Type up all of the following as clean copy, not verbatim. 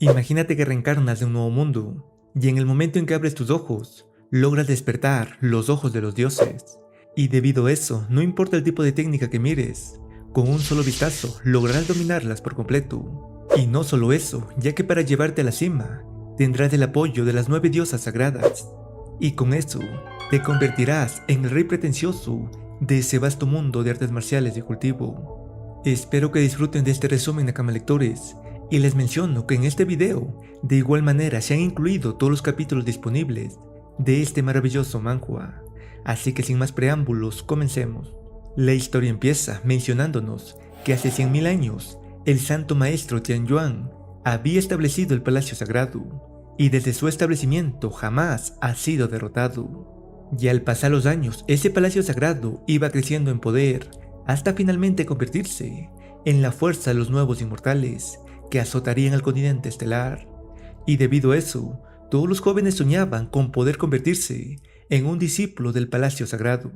Imagínate que reencarnas de un nuevo mundo, y en el momento en que abres tus ojos, logras despertar los ojos de los dioses. Y debido a eso, no importa el tipo de técnica que mires, con un solo vistazo lograrás dominarlas por completo. Y no solo eso, ya que para llevarte a la cima, tendrás el apoyo de las 9 diosas sagradas. Y con eso, te convertirás en el rey pretencioso de ese vasto mundo de artes marciales de cultivo. Espero que disfruten de este resumen, Nakama lectores, y les menciono que en este video, de igual manera se han incluido todos los capítulos disponibles de este maravilloso manhwa. Así que sin más preámbulos, comencemos. La historia empieza mencionándonos que hace 100.000 años, el santo maestro Tianyuan había establecido el palacio sagrado, y desde su establecimiento jamás ha sido derrotado. Y al pasar los años, ese palacio sagrado iba creciendo en poder, hasta finalmente convertirse en la fuerza de los nuevos inmortales que azotarían al continente estelar. Y debido a eso, todos los jóvenes soñaban con poder convertirse en un discípulo del palacio sagrado.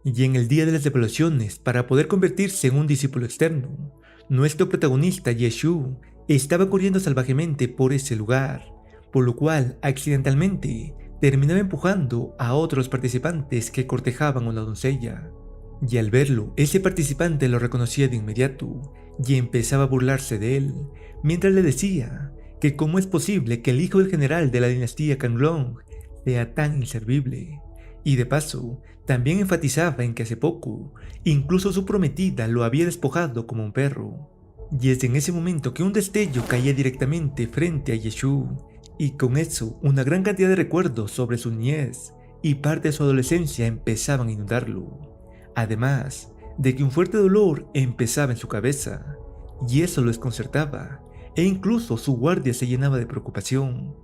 Y en el día de las evaluaciones, para poder convertirse en un discípulo externo, nuestro protagonista Yeshu estaba corriendo salvajemente por ese lugar, por lo cual accidentalmente terminaba empujando a otros participantes que cortejaban a una doncella. Y al verlo, ese participante lo reconocía de inmediato y empezaba a burlarse de él, mientras le decía que cómo es posible que el hijo del general de la dinastía Kanglong sea tan inservible. Y de paso, también enfatizaba en que hace poco, incluso su prometida lo había despojado como un perro. Y es en ese momento que un destello caía directamente frente a Yeshu, y con eso una gran cantidad de recuerdos sobre su niñez y parte de su adolescencia empezaban a inundarlo. Además de que un fuerte dolor empezaba en su cabeza, y eso lo desconcertaba, e incluso su guardia se llenaba de preocupación.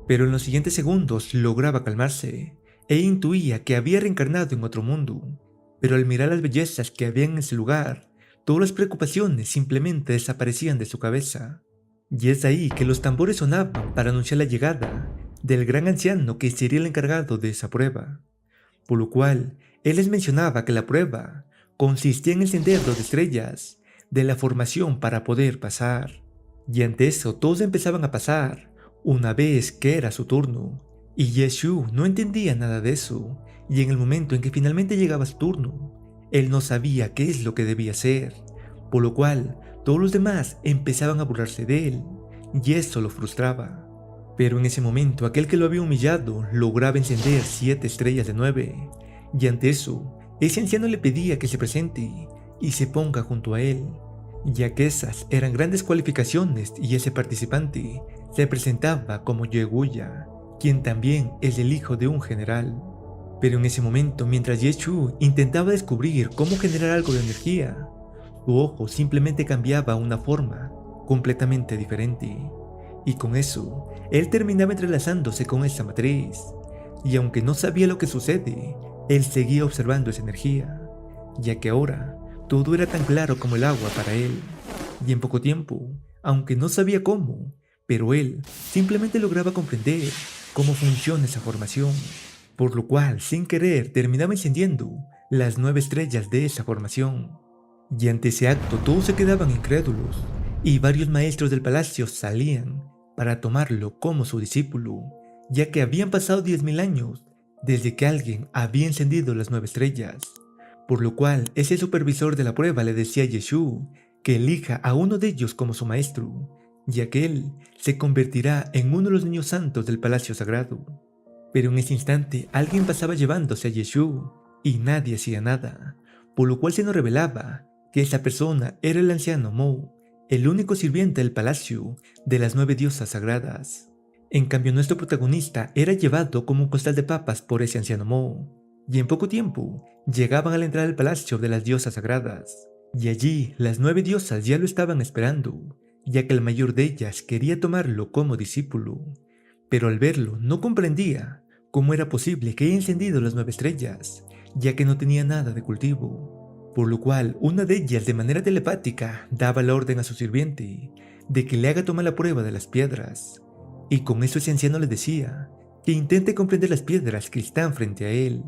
Pero en los siguientes segundos lograba calmarse, e intuía que había reencarnado en otro mundo. Pero al mirar las bellezas que había en ese lugar, todas las preocupaciones simplemente desaparecían de su cabeza. Y es ahí que los tambores sonaban para anunciar la llegada del gran anciano que sería el encargado de esa prueba. Por lo cual, él les mencionaba que la prueba consistía en encender 2 estrellas de la formación para poder pasar. Y ante eso todos empezaban a pasar, una vez que era su turno. Y Yeshu no entendía nada de eso, y en el momento en que finalmente llegaba su turno, él no sabía qué es lo que debía hacer, por lo cual todos los demás empezaban a burlarse de él, y eso lo frustraba. Pero en ese momento aquel que lo había humillado lograba encender 7 estrellas de 9, y ante eso, ese anciano le pedía que se presente y se ponga junto a él, ya que esas eran grandes cualificaciones y ese participante se presentaba como Yeguya, quien también es el hijo de un general. Pero en ese momento, mientras Yeshu intentaba descubrir cómo generar algo de energía, su ojo simplemente cambiaba a una forma completamente diferente. Y con eso, él terminaba entrelazándose con esa matriz. Y aunque no sabía lo que sucede, él seguía observando esa energía, ya que ahora todo era tan claro como el agua para él. Y en poco tiempo, aunque no sabía cómo, pero él simplemente lograba comprender cómo funciona esa formación, por lo cual sin querer terminaba encendiendo las 9 estrellas de esa formación. Y ante ese acto todos se quedaban incrédulos, y varios maestros del palacio salían para tomarlo como su discípulo, ya que habían pasado 10.000 años desde que alguien había encendido las 9 estrellas, por lo cual ese supervisor de la prueba le decía a Yeshu que elija a uno de ellos como su maestro, ya que él se convertirá en uno de los niños santos del palacio sagrado. Pero en ese instante alguien pasaba llevándose a Yeshu y nadie hacía nada, por lo cual se nos revelaba que esa persona era el anciano Mo, el único sirviente del palacio de las 9 diosas sagradas. En cambio, nuestro protagonista era llevado como un costal de papas por ese anciano Mo, y en poco tiempo llegaban a la entrada del palacio de las diosas sagradas, y allí las 9 diosas ya lo estaban esperando, ya que el mayor de ellas quería tomarlo como discípulo. Pero al verlo no comprendía cómo era posible que haya encendido las 9 estrellas, ya que no tenía nada de cultivo. Por lo cual una de ellas de manera telepática daba la orden a su sirviente de que le haga tomar la prueba de las piedras, y con eso ese anciano le decía que intente comprender las piedras que están frente a él.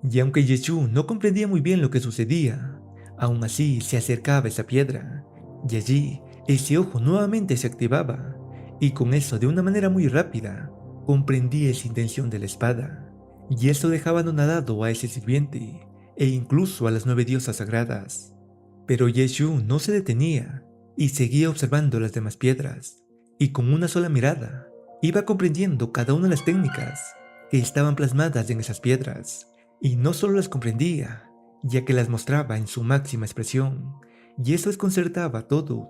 Y aunque Yeshu no comprendía muy bien lo que sucedía, aún así se acercaba a esa piedra, y allí ese ojo nuevamente se activaba, y con eso de una manera muy rápida comprendía esa intención de la espada, y eso dejaba anonadado a ese sirviente e incluso a las 9 diosas sagradas. Pero Yeshu no se detenía y seguía observando las demás piedras, y con una sola mirada iba comprendiendo cada una de las técnicas que estaban plasmadas en esas piedras, y no solo las comprendía, ya que las mostraba en su máxima expresión, y eso desconcertaba todo,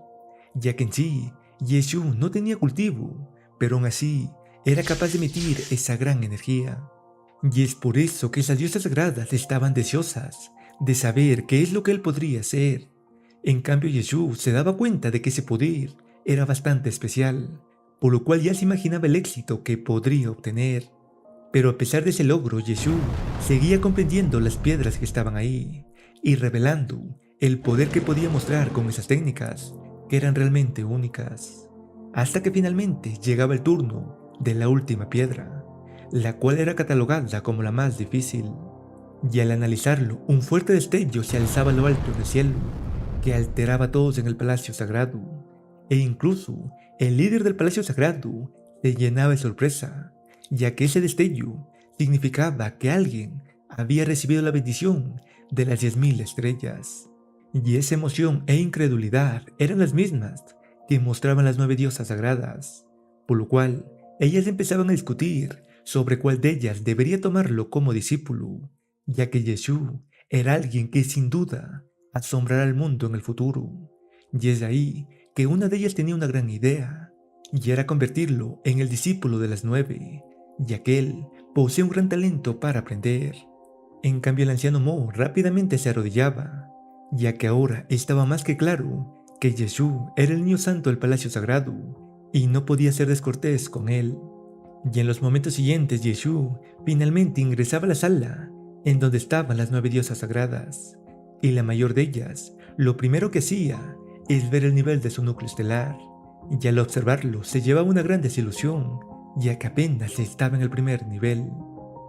ya que en sí Yeshu no tenía cultivo, pero aún así era capaz de emitir esa gran energía. Y es por eso que esas diosas sagradas estaban deseosas de saber qué es lo que él podría hacer. En cambio, Yeshu se daba cuenta de que ese poder era bastante especial, por lo cual ya se imaginaba el éxito que podría obtener. Pero a pesar de ese logro, Yeshu seguía comprendiendo las piedras que estaban ahí y revelando el poder que podía mostrar con esas técnicas que eran realmente únicas. Hasta que finalmente llegaba el turno de la última piedra, la cual era catalogada como la más difícil. Y al analizarlo, un fuerte destello se alzaba a lo alto del cielo, que alteraba a todos en el palacio sagrado, e incluso el líder del palacio sagrado se llenaba de sorpresa, ya que ese destello significaba que alguien había recibido la bendición de las 10.000 estrellas. Y esa emoción e incredulidad eran las mismas que mostraban las 9 diosas sagradas, por lo cual ellas empezaban a discutir sobre cuál de ellas debería tomarlo como discípulo, ya que Yeshu era alguien que sin duda asombrará al mundo en el futuro. Y es de ahí que una de ellas tenía una gran idea, y era convertirlo en el discípulo de las 9, ya que él posee un gran talento para aprender. En cambio, el anciano Mo rápidamente se arrodillaba, ya que ahora estaba más que claro que Yeshu era el niño santo del palacio sagrado, y no podía ser descortés con él. Y en los momentos siguientes, Yeshu finalmente ingresaba a la sala en donde estaban las 9 diosas sagradas, y la mayor de ellas, lo primero que hacía es ver el nivel de su núcleo estelar, y al observarlo se llevaba una gran desilusión, ya que apenas estaba en el primer nivel.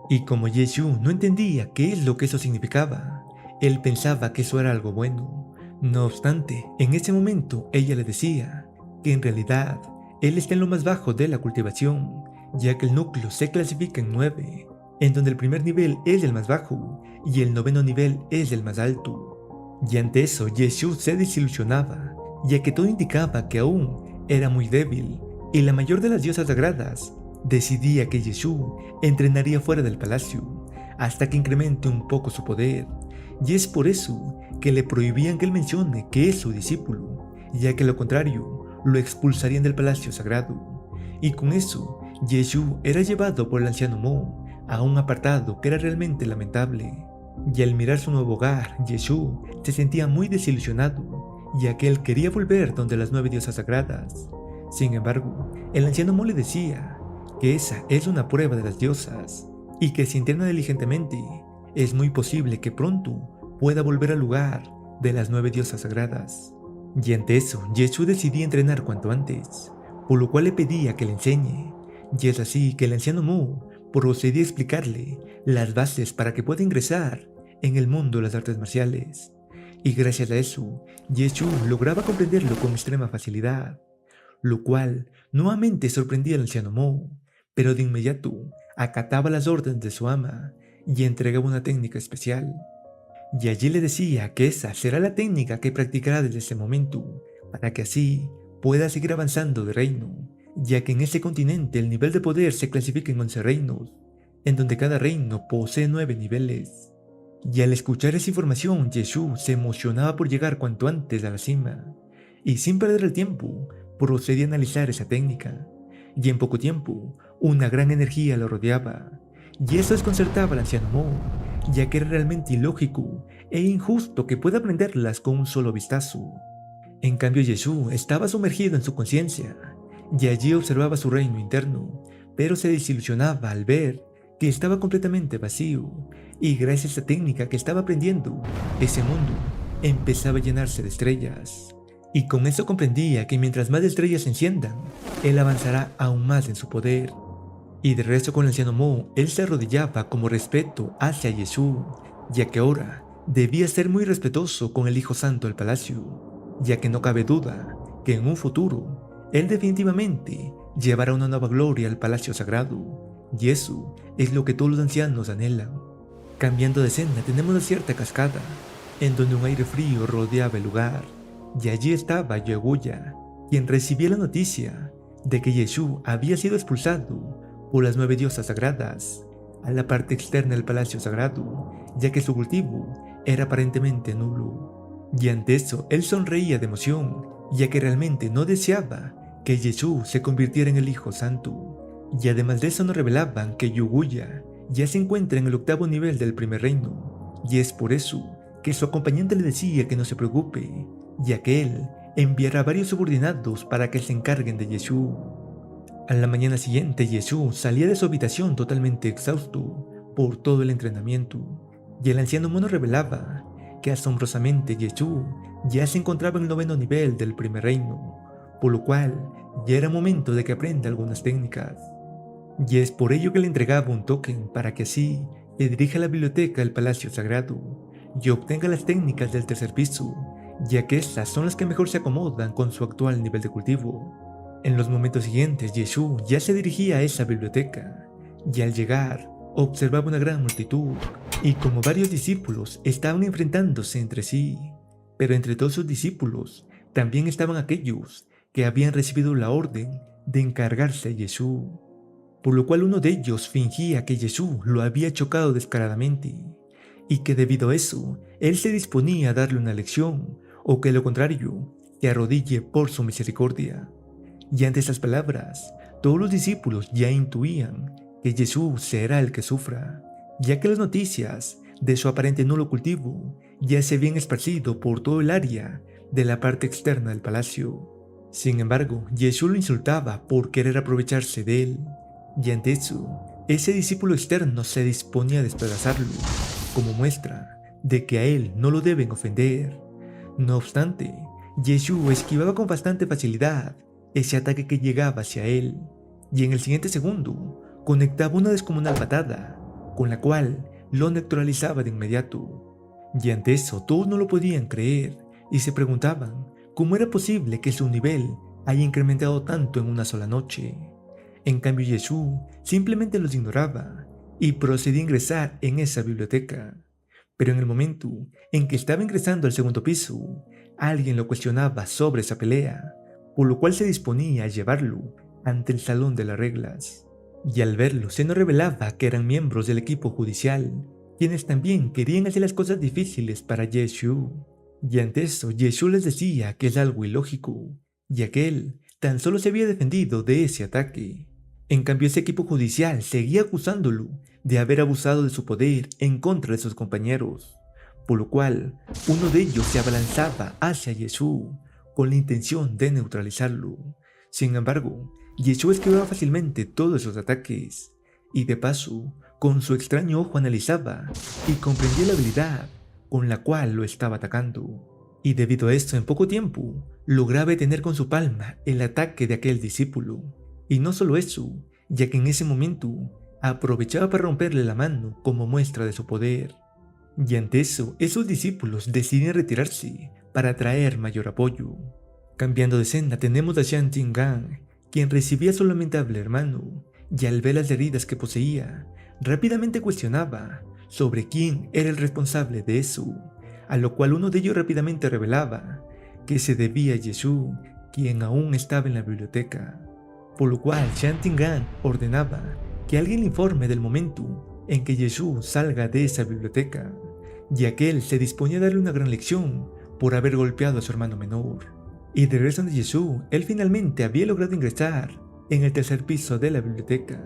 Y como Yeshu no entendía qué es lo que eso significaba, él pensaba que eso era algo bueno. No obstante, en ese momento ella le decía que en realidad él está en lo más bajo de la cultivación, ya que el núcleo se clasifica en 9, en donde el primer nivel es el más bajo y el 9º nivel es el más alto. Y ante eso, Yeshu se desilusionaba, ya que todo indicaba que aún era muy débil, y la mayor de las diosas sagradas decidía que Yeshu entrenaría fuera del palacio hasta que incremente un poco su poder, y es por eso que le prohibían que él mencione que es su discípulo, ya que lo contrario lo expulsarían del palacio sagrado. Y con eso, Yeshu era llevado por el anciano Mo a un apartado que era realmente lamentable. Y al mirar su nuevo hogar, Yeshu se sentía muy desilusionado, ya que él quería volver donde las 9 diosas sagradas. Sin embargo, el anciano Mo le decía que esa es una prueba de las diosas, y que si entrena diligentemente, es muy posible que pronto pueda volver al lugar de las 9 diosas sagradas. Y ante eso, Yeshu decidía entrenar cuanto antes, por lo cual le pedía que le enseñe, y es así que el anciano Mo procedía a explicarle las bases para que pueda ingresar en el mundo de las artes marciales, y gracias a eso, Yeshu lograba comprenderlo con extrema facilidad, lo cual nuevamente sorprendía al anciano Mo, pero de inmediato acataba las órdenes de su ama y entregaba una técnica especial. Y allí le decía que esa será la técnica que practicará desde ese momento, para que así pueda seguir avanzando de reino, ya que en ese continente el nivel de poder se clasifica en 11 reinos, en donde cada reino posee 9 niveles. Y al escuchar esa información, Yeshu se emocionaba por llegar cuanto antes a la cima, y sin perder el tiempo, procedía a analizar esa técnica, y en poco tiempo, una gran energía lo rodeaba, y eso desconcertaba al anciano Mo, ya que era realmente ilógico e injusto que pueda aprenderlas con un solo vistazo. En cambio, Yeshu estaba sumergido en su conciencia, y allí observaba su reino interno, pero se desilusionaba al ver que estaba completamente vacío, y gracias a esa técnica que estaba aprendiendo, ese mundo empezaba a llenarse de estrellas. Y con eso comprendía que mientras más estrellas se enciendan, él avanzará aún más en su poder. Y de regreso con el anciano Mo, él se arrodillaba como respeto hacia Yeshu, ya que ahora debía ser muy respetuoso con el hijo santo del palacio, ya que no cabe duda que en un futuro, él definitivamente llevará una nueva gloria al palacio sagrado, y eso es lo que todos los ancianos anhelan. Cambiando de escena tenemos una cierta cascada, en donde un aire frío rodeaba el lugar, y allí estaba Yaguya, quien recibía la noticia de que Yeshu había sido expulsado por las 9 diosas sagradas a la parte externa del palacio sagrado, ya que su cultivo era aparentemente nulo. Y ante eso él sonreía de emoción, ya que realmente no deseaba que Yeshu se convirtiera en el Hijo Santo. Y además de eso nos revelaban que Yaguya ya se encuentra en el 8º nivel del primer reino, y es por eso que su acompañante le decía que no se preocupe, ya que él enviará varios subordinados para que se encarguen de Yeshu. A la mañana siguiente, Yeshu salía de su habitación totalmente exhausto por todo el entrenamiento, y el anciano mono revelaba que asombrosamente Yeshu ya se encontraba en el 9º nivel del primer reino, por lo cual ya era momento de que aprenda algunas técnicas. Y es por ello que le entregaba un token para que así le dirija a la biblioteca del Palacio Sagrado y obtenga las técnicas del tercer piso, ya que estas son las que mejor se acomodan con su actual nivel de cultivo. En los momentos siguientes, Yeshu ya se dirigía a esa biblioteca, y al llegar, observaba una gran multitud, y como varios discípulos estaban enfrentándose entre sí, pero entre todos sus discípulos también estaban aquellos que habían recibido la orden de encargarse a Yeshu, por lo cual uno de ellos fingía que Yeshu lo había chocado descaradamente, y que debido a eso, él se disponía a darle una lección, o que lo contrario, se arrodille por su misericordia. Y ante esas palabras, todos los discípulos ya intuían que Yeshu será el que sufra, ya que las noticias de su aparente nulo cultivo ya se habían esparcido por todo el área de la parte externa del palacio. Sin embargo, Yeshu lo insultaba por querer aprovecharse de él, y ante eso, ese discípulo externo se disponía a despedazarlo, como muestra de que a él no lo deben ofender. No obstante, Yeshu esquivaba con bastante facilidad ese ataque que llegaba hacia él, y en el siguiente segundo conectaba una descomunal patada, con la cual lo neutralizaba de inmediato. Y ante eso todos no lo podían creer, y se preguntaban cómo era posible que su nivel haya incrementado tanto en una sola noche. En cambio, Yeshu simplemente los ignoraba y procedía a ingresar en esa biblioteca. Pero en el momento en que estaba ingresando al 2º piso, alguien lo cuestionaba sobre esa pelea, por lo cual se disponía a llevarlo ante el salón de las reglas. Y al verlo se nos revelaba que eran miembros del equipo judicial, quienes también querían hacer las cosas difíciles para Yeshu. Y ante eso Yeshu les decía que es algo ilógico, ya que él tan solo se había defendido de ese ataque. En cambio, ese equipo judicial seguía acusándolo de haber abusado de su poder en contra de sus compañeros, por lo cual uno de ellos se abalanzaba hacia Yeshu con la intención de neutralizarlo. Sin embargo, Yeshu esquivaba fácilmente todos esos ataques, y de paso, con su extraño ojo analizaba y comprendía la habilidad con la cual lo estaba atacando. Y debido a esto, en poco tiempo, lograba detener con su palma el ataque de aquel discípulo. Y no solo eso, ya que en ese momento aprovechaba para romperle la mano como muestra de su poder. Y ante eso, esos discípulos deciden retirarse para traer mayor apoyo. Cambiando de escena tenemos a Shanti Gang, quien recibía a su lamentable hermano, y al ver las heridas que poseía, rápidamente cuestionaba sobre quién era el responsable de eso, a lo cual uno de ellos rápidamente revelaba que se debía a Yeshu, quien aún estaba en la biblioteca. Por lo cual Shanti Gang ordenaba que alguien le informe del momento en que Yeshu salga de esa biblioteca, ya que él se disponía a darle una gran lección por haber golpeado a su hermano menor. Y de regreso de Yeshu, él finalmente había logrado ingresar en el 3er piso de la biblioteca,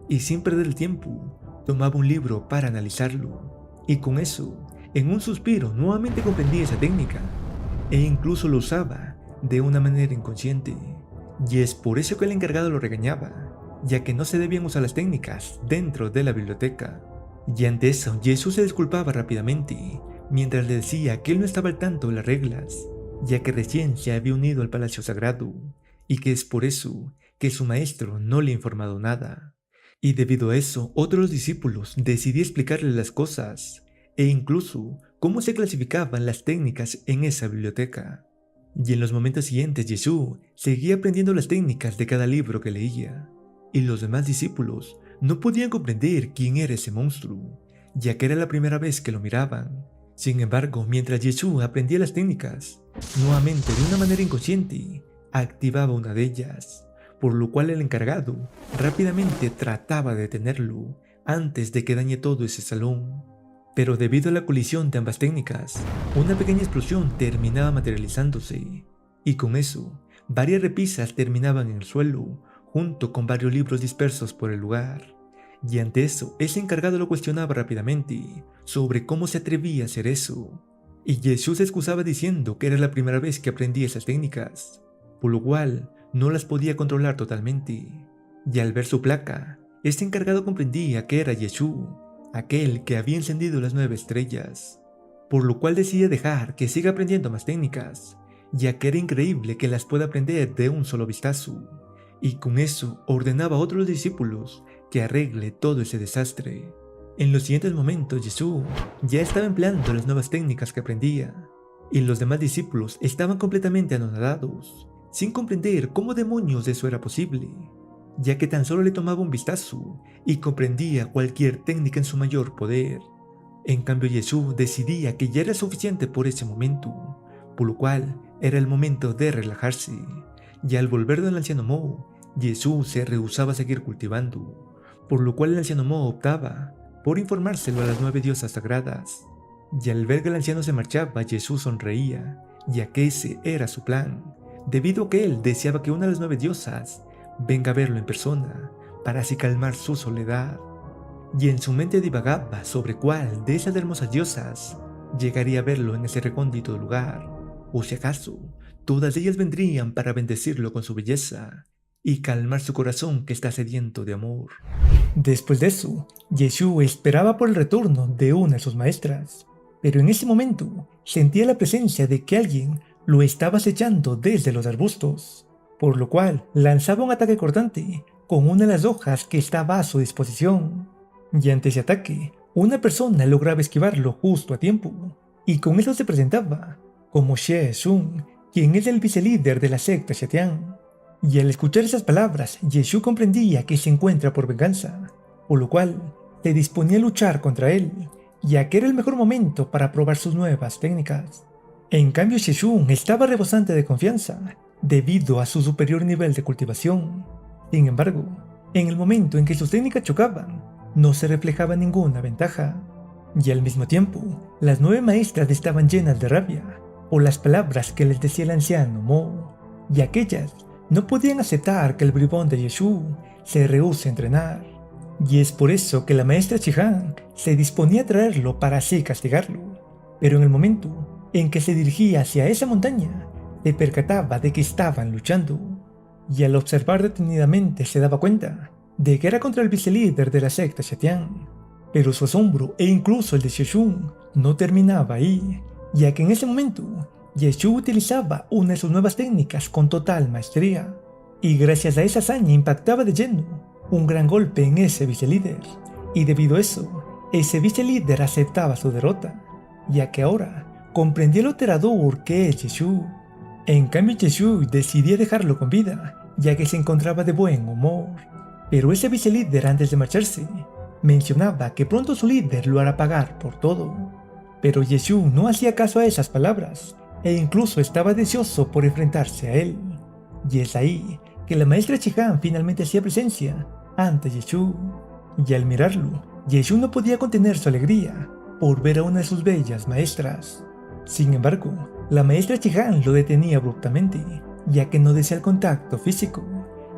y sin perder el tiempo, tomaba un libro para analizarlo, y con eso, en un suspiro, nuevamente comprendía esa técnica, e incluso lo usaba de una manera inconsciente. Y es por eso que el encargado lo regañaba, ya que no se debían usar las técnicas dentro de la biblioteca. Y ante eso, Yeshu se disculpaba rápidamente, mientras le decía que él no estaba al tanto de las reglas, ya que recién se había unido al Palacio Sagrado, y que es por eso que su maestro no le ha informado nada. Y debido a eso, otro de los discípulos decidió explicarle las cosas, e incluso cómo se clasificaban las técnicas en esa biblioteca. Y en los momentos siguientes Yeshua seguía aprendiendo las técnicas de cada libro que leía, y los demás discípulos no podían comprender quién era ese monstruo, ya que era la primera vez que lo miraban. Sin embargo, mientras Yeshua aprendía las técnicas, nuevamente de una manera inconsciente, activaba una de ellas, por lo cual el encargado rápidamente trataba de detenerlo antes de que dañe todo ese salón. Pero debido a la colisión de ambas técnicas, una pequeña explosión terminaba materializándose, y con eso, varias repisas terminaban en el suelo, junto con varios libros dispersos por el lugar. Y ante eso, ese encargado lo cuestionaba rápidamente sobre cómo se atrevía a hacer eso. Y Jesús se excusaba diciendo que era la primera vez que aprendía esas técnicas, por lo cual no las podía controlar totalmente. Y al ver su placa, este encargado comprendía que era Jesús, aquel que había encendido las 9 estrellas, por lo cual decide dejar que siga aprendiendo más técnicas, ya que era increíble que las pueda aprender de un solo vistazo, y con eso ordenaba a otros discípulos que arregle todo ese desastre. En los siguientes momentos Jesús ya estaba empleando las nuevas técnicas que aprendía, y los demás discípulos estaban completamente anonadados, sin comprender cómo demonios eso era posible, ya que tan solo le tomaba un vistazo y comprendía cualquier técnica en su mayor poder. En cambio Jesús decidía que ya era suficiente por ese momento, por lo cual era el momento de relajarse, y al volver del anciano Mo, Jesús se rehusaba a seguir cultivando, por lo cual el anciano Mo optaba por informárselo a las 9 diosas sagradas. Y al ver que el anciano se marchaba, Jesús sonreía, ya que ese era su plan, debido a que él deseaba que una de las 9 diosas venga a verlo en persona, para así calmar su soledad. Y en su mente divagaba sobre cuál de esas hermosas diosas llegaría a verlo en ese recóndito lugar, o si acaso todas ellas vendrían para bendecirlo con su belleza y calmar su corazón que está sediento de amor. Después de eso, Yeshua esperaba por el retorno de una de sus maestras, pero en ese momento sentía la presencia de que alguien lo estaba acechando desde los arbustos, por lo cual lanzaba un ataque cortante con una de las hojas que estaba a su disposición. Y ante ese ataque, una persona lograba esquivarlo justo a tiempo, y con eso se presentaba como She Sun, quien es el vicelíder de la secta Shetian. Y al escuchar esas palabras, Yeshua comprendía que se encuentra por venganza, por lo cual se disponía a luchar contra él, ya que era el mejor momento para probar sus nuevas técnicas. En cambio, Sheshun estaba rebosante de confianza, debido a su superior nivel de cultivación. Sin embargo, en el momento en que sus técnicas chocaban, no se reflejaba ninguna ventaja. Y al mismo tiempo, las 9 maestras estaban llenas de rabia por las palabras que les decía el anciano Mo, y aquellas no podían aceptar que el bribón de Yeshua se rehúse a entrenar. Y es por eso que la maestra Chihan se disponía a traerlo para así castigarlo. Pero en el momento en que se dirigía hacia esa montaña, se percataba de que estaban luchando, y al observar detenidamente se daba cuenta de que era contra el vicelíder de la secta Shetian. Pero su asombro e incluso el de Sheshun no terminaba ahí, ya que en ese momento Yeshua utilizaba una de sus nuevas técnicas con total maestría, y gracias a esa hazaña impactaba de lleno un gran golpe en ese vicelíder, y debido a eso, ese vicelíder aceptaba su derrota, ya que ahora comprendía lo aterrador que es Yeshua. En cambio Yeshua decidía dejarlo con vida, ya que se encontraba de buen humor, pero ese vicelíder antes de marcharse, mencionaba que pronto su líder lo hará pagar por todo. Pero Yeshua no hacía caso a esas palabras, e incluso estaba deseoso por enfrentarse a él. Y es ahí que la maestra Chihan finalmente hacía presencia ante Yeshua, y al mirarlo, Yeshua no podía contener su alegría por ver a una de sus bellas maestras. Sin embargo, la maestra Chihan lo detenía abruptamente, ya que no desea el contacto físico,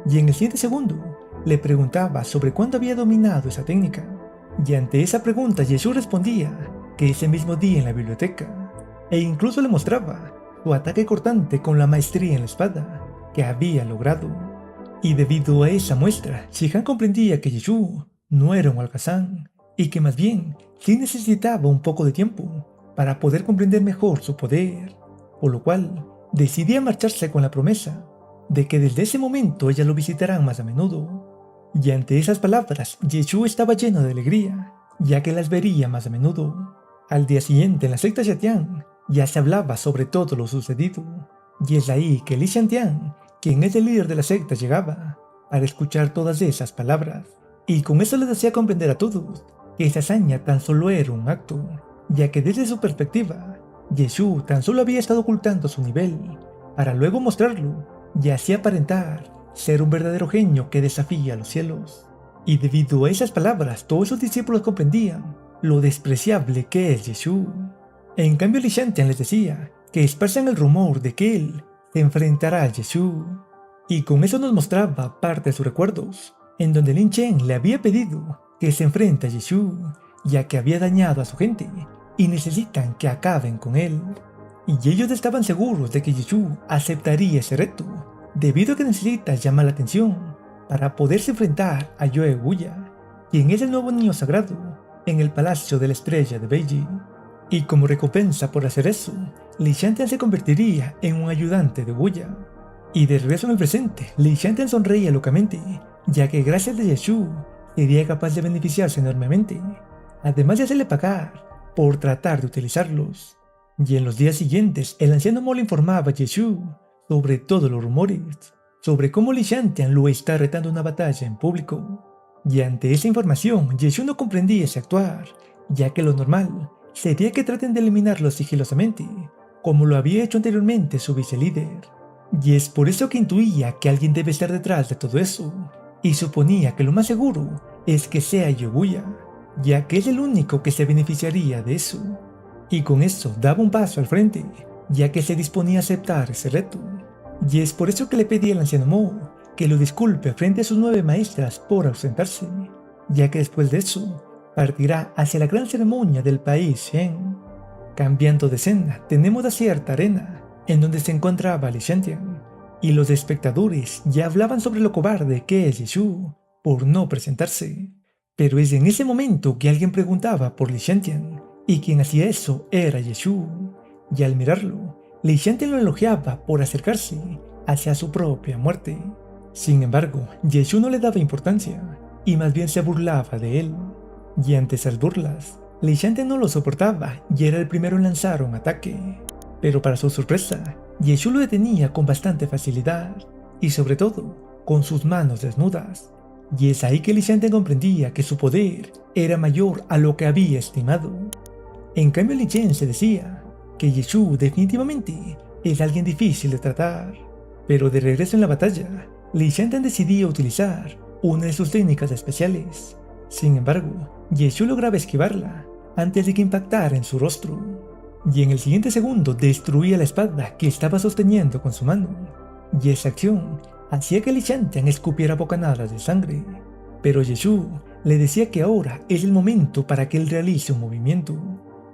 y en el siguiente segundo le preguntaba sobre cuándo había dominado esa técnica. Y ante esa pregunta Yeshua respondía que ese mismo día en la biblioteca, e incluso le mostraba su ataque cortante con la maestría en la espada que había logrado. Y debido a esa muestra, Chihan comprendía que Yeshua no era un holgazán, y que más bien sí necesitaba un poco de tiempo para poder comprender mejor su poder, por lo cual decidía marcharse con la promesa de que desde ese momento ellas lo visitarán más a menudo. Y ante esas palabras, Yeshua estaba lleno de alegría, ya que las vería más a menudo. Al día siguiente en la secta Shetian ya se hablaba sobre todo lo sucedido, y es ahí que Li Shantian, quien es el líder de la secta, llegaba para escuchar todas esas palabras, y con eso les hacía comprender a todos que esa hazaña tan solo era un acto, ya que desde su perspectiva, Yeshu tan solo había estado ocultando su nivel, para luego mostrarlo y así aparentar ser un verdadero genio que desafía a los cielos. Y debido a esas palabras, todos sus discípulos comprendían lo despreciable que es Yeshu. En cambio, Li Shantian les decía que esparcían el rumor de que él se enfrentará a Yeshu, y con eso nos mostraba parte de sus recuerdos, en donde Lin Chen le había pedido que se enfrente a Yeshu, ya que había dañado a su gente y necesitan que acaben con él. Y ellos estaban seguros de que Yeshu aceptaría ese reto, debido a que necesita llamar la atención para poderse enfrentar a Yoe Wuya, quien es el nuevo niño sagrado en el Palacio de la Estrella de Beijing. Y como recompensa por hacer eso, Li Shantian se convertiría en un ayudante de Wuya. Y de regreso en el presente, Li Shantian sonreía locamente, ya que gracias a Yeshu sería capaz de beneficiarse enormemente, además de hacerle pagar por tratar de utilizarlos. Y en los días siguientes, el anciano Mo le informaba a Yeshu sobre todos los rumores, sobre cómo Li Shantian lo está retando a una batalla en público. Y ante esa información, Yeshu no comprendía ese actuar, ya que lo normal sería que traten de eliminarlo sigilosamente, como lo había hecho anteriormente su vicelíder. Y es por eso que intuía que alguien debe estar detrás de todo eso, y suponía que lo más seguro es que sea Yobuya, ya que es el único que se beneficiaría de eso. Y con eso daba un paso al frente, ya que se disponía a aceptar ese reto. Y es por eso que le pedí al anciano Mo que lo disculpe frente a sus 9 maestras por ausentarse, ya que después de eso partirá hacia la gran ceremonia del país Shen. Cambiando de escena, tenemos la cierta arena en donde se encontraba Li Shantian, y los espectadores ya hablaban sobre lo cobarde que es Yeshu por no presentarse. Pero es en ese momento que alguien preguntaba por Li Shantian, y quien hacía eso era Yeshu, y al mirarlo, Li Shantian lo elogiaba por acercarse hacia su propia muerte. Sin embargo, Yeshu no le daba importancia, y más bien se burlaba de él. Y ante esas burlas, Li Shantian no lo soportaba y era el primero en lanzar un ataque. Pero para su sorpresa, Yeshu lo detenía con bastante facilidad, y sobre todo, con sus manos desnudas. Y es ahí que Li Shantian comprendía que su poder era mayor a lo que había estimado. En cambio, Li Chen se decía que Yeshu definitivamente es alguien difícil de tratar. Pero de regreso en la batalla, Li Shantian decidía utilizar una de sus técnicas especiales. Sin embargo, Yeshu lograba esquivarla antes de que impactara en su rostro, y en el siguiente segundo destruía la espada que estaba sosteniendo con su mano, y esa acción hacía que Li Shantian escupiera bocanadas de sangre. Pero Yeshu le decía que ahora es el momento para que él realice un movimiento,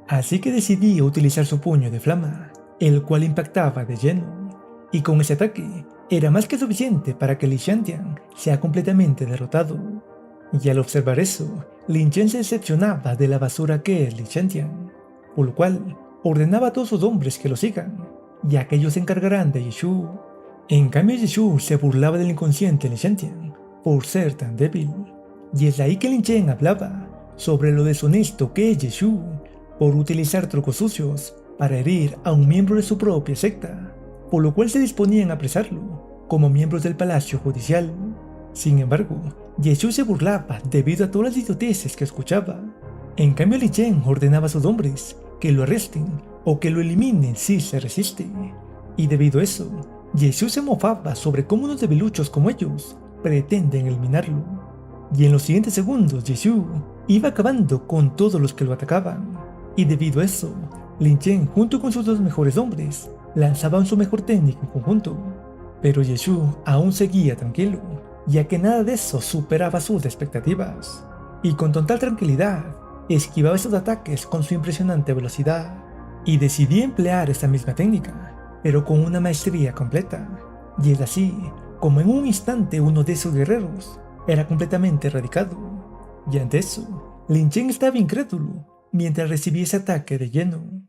así que decidía utilizar su puño de flama, el cual impactaba de lleno, y con ese ataque era más que suficiente para que Li Shantian sea completamente derrotado. Y al observar eso, Lin Chen se decepcionaba de la basura que es Li Shantian, por lo cual ordenaba a todos sus hombres que lo sigan, ya que ellos se encargarán de Yeshu. En cambio, Yeshu se burlaba del inconsciente Li Shantian por ser tan débil, y es ahí que Lin Chen hablaba sobre lo deshonesto que es Yeshu por utilizar trucos sucios para herir a un miembro de su propia secta, por lo cual se disponían a apresarlo como miembros del palacio judicial. Sin embargo, Yeshu se burlaba debido a todas las idioteces que escuchaba. En cambio, Li Chen ordenaba a sus hombres que lo arresten o que lo eliminen si se resiste. Y debido a eso, Yeshu se mofaba sobre cómo unos debiluchos como ellos pretenden eliminarlo. Y en los siguientes segundos, Yeshu iba acabando con todos los que lo atacaban. Y debido a eso, Lin Chen junto con sus 2 mejores hombres lanzaban su mejor técnica en conjunto. Pero Yeshu aún seguía tranquilo, ya que nada de eso superaba sus expectativas, y con total tranquilidad esquivaba esos ataques con su impresionante velocidad, y decidí emplear esta misma técnica, pero con una maestría completa, y es así como en un instante uno de esos guerreros era completamente erradicado. Y ante eso, Lin Chen estaba incrédulo mientras recibía ese ataque de lleno,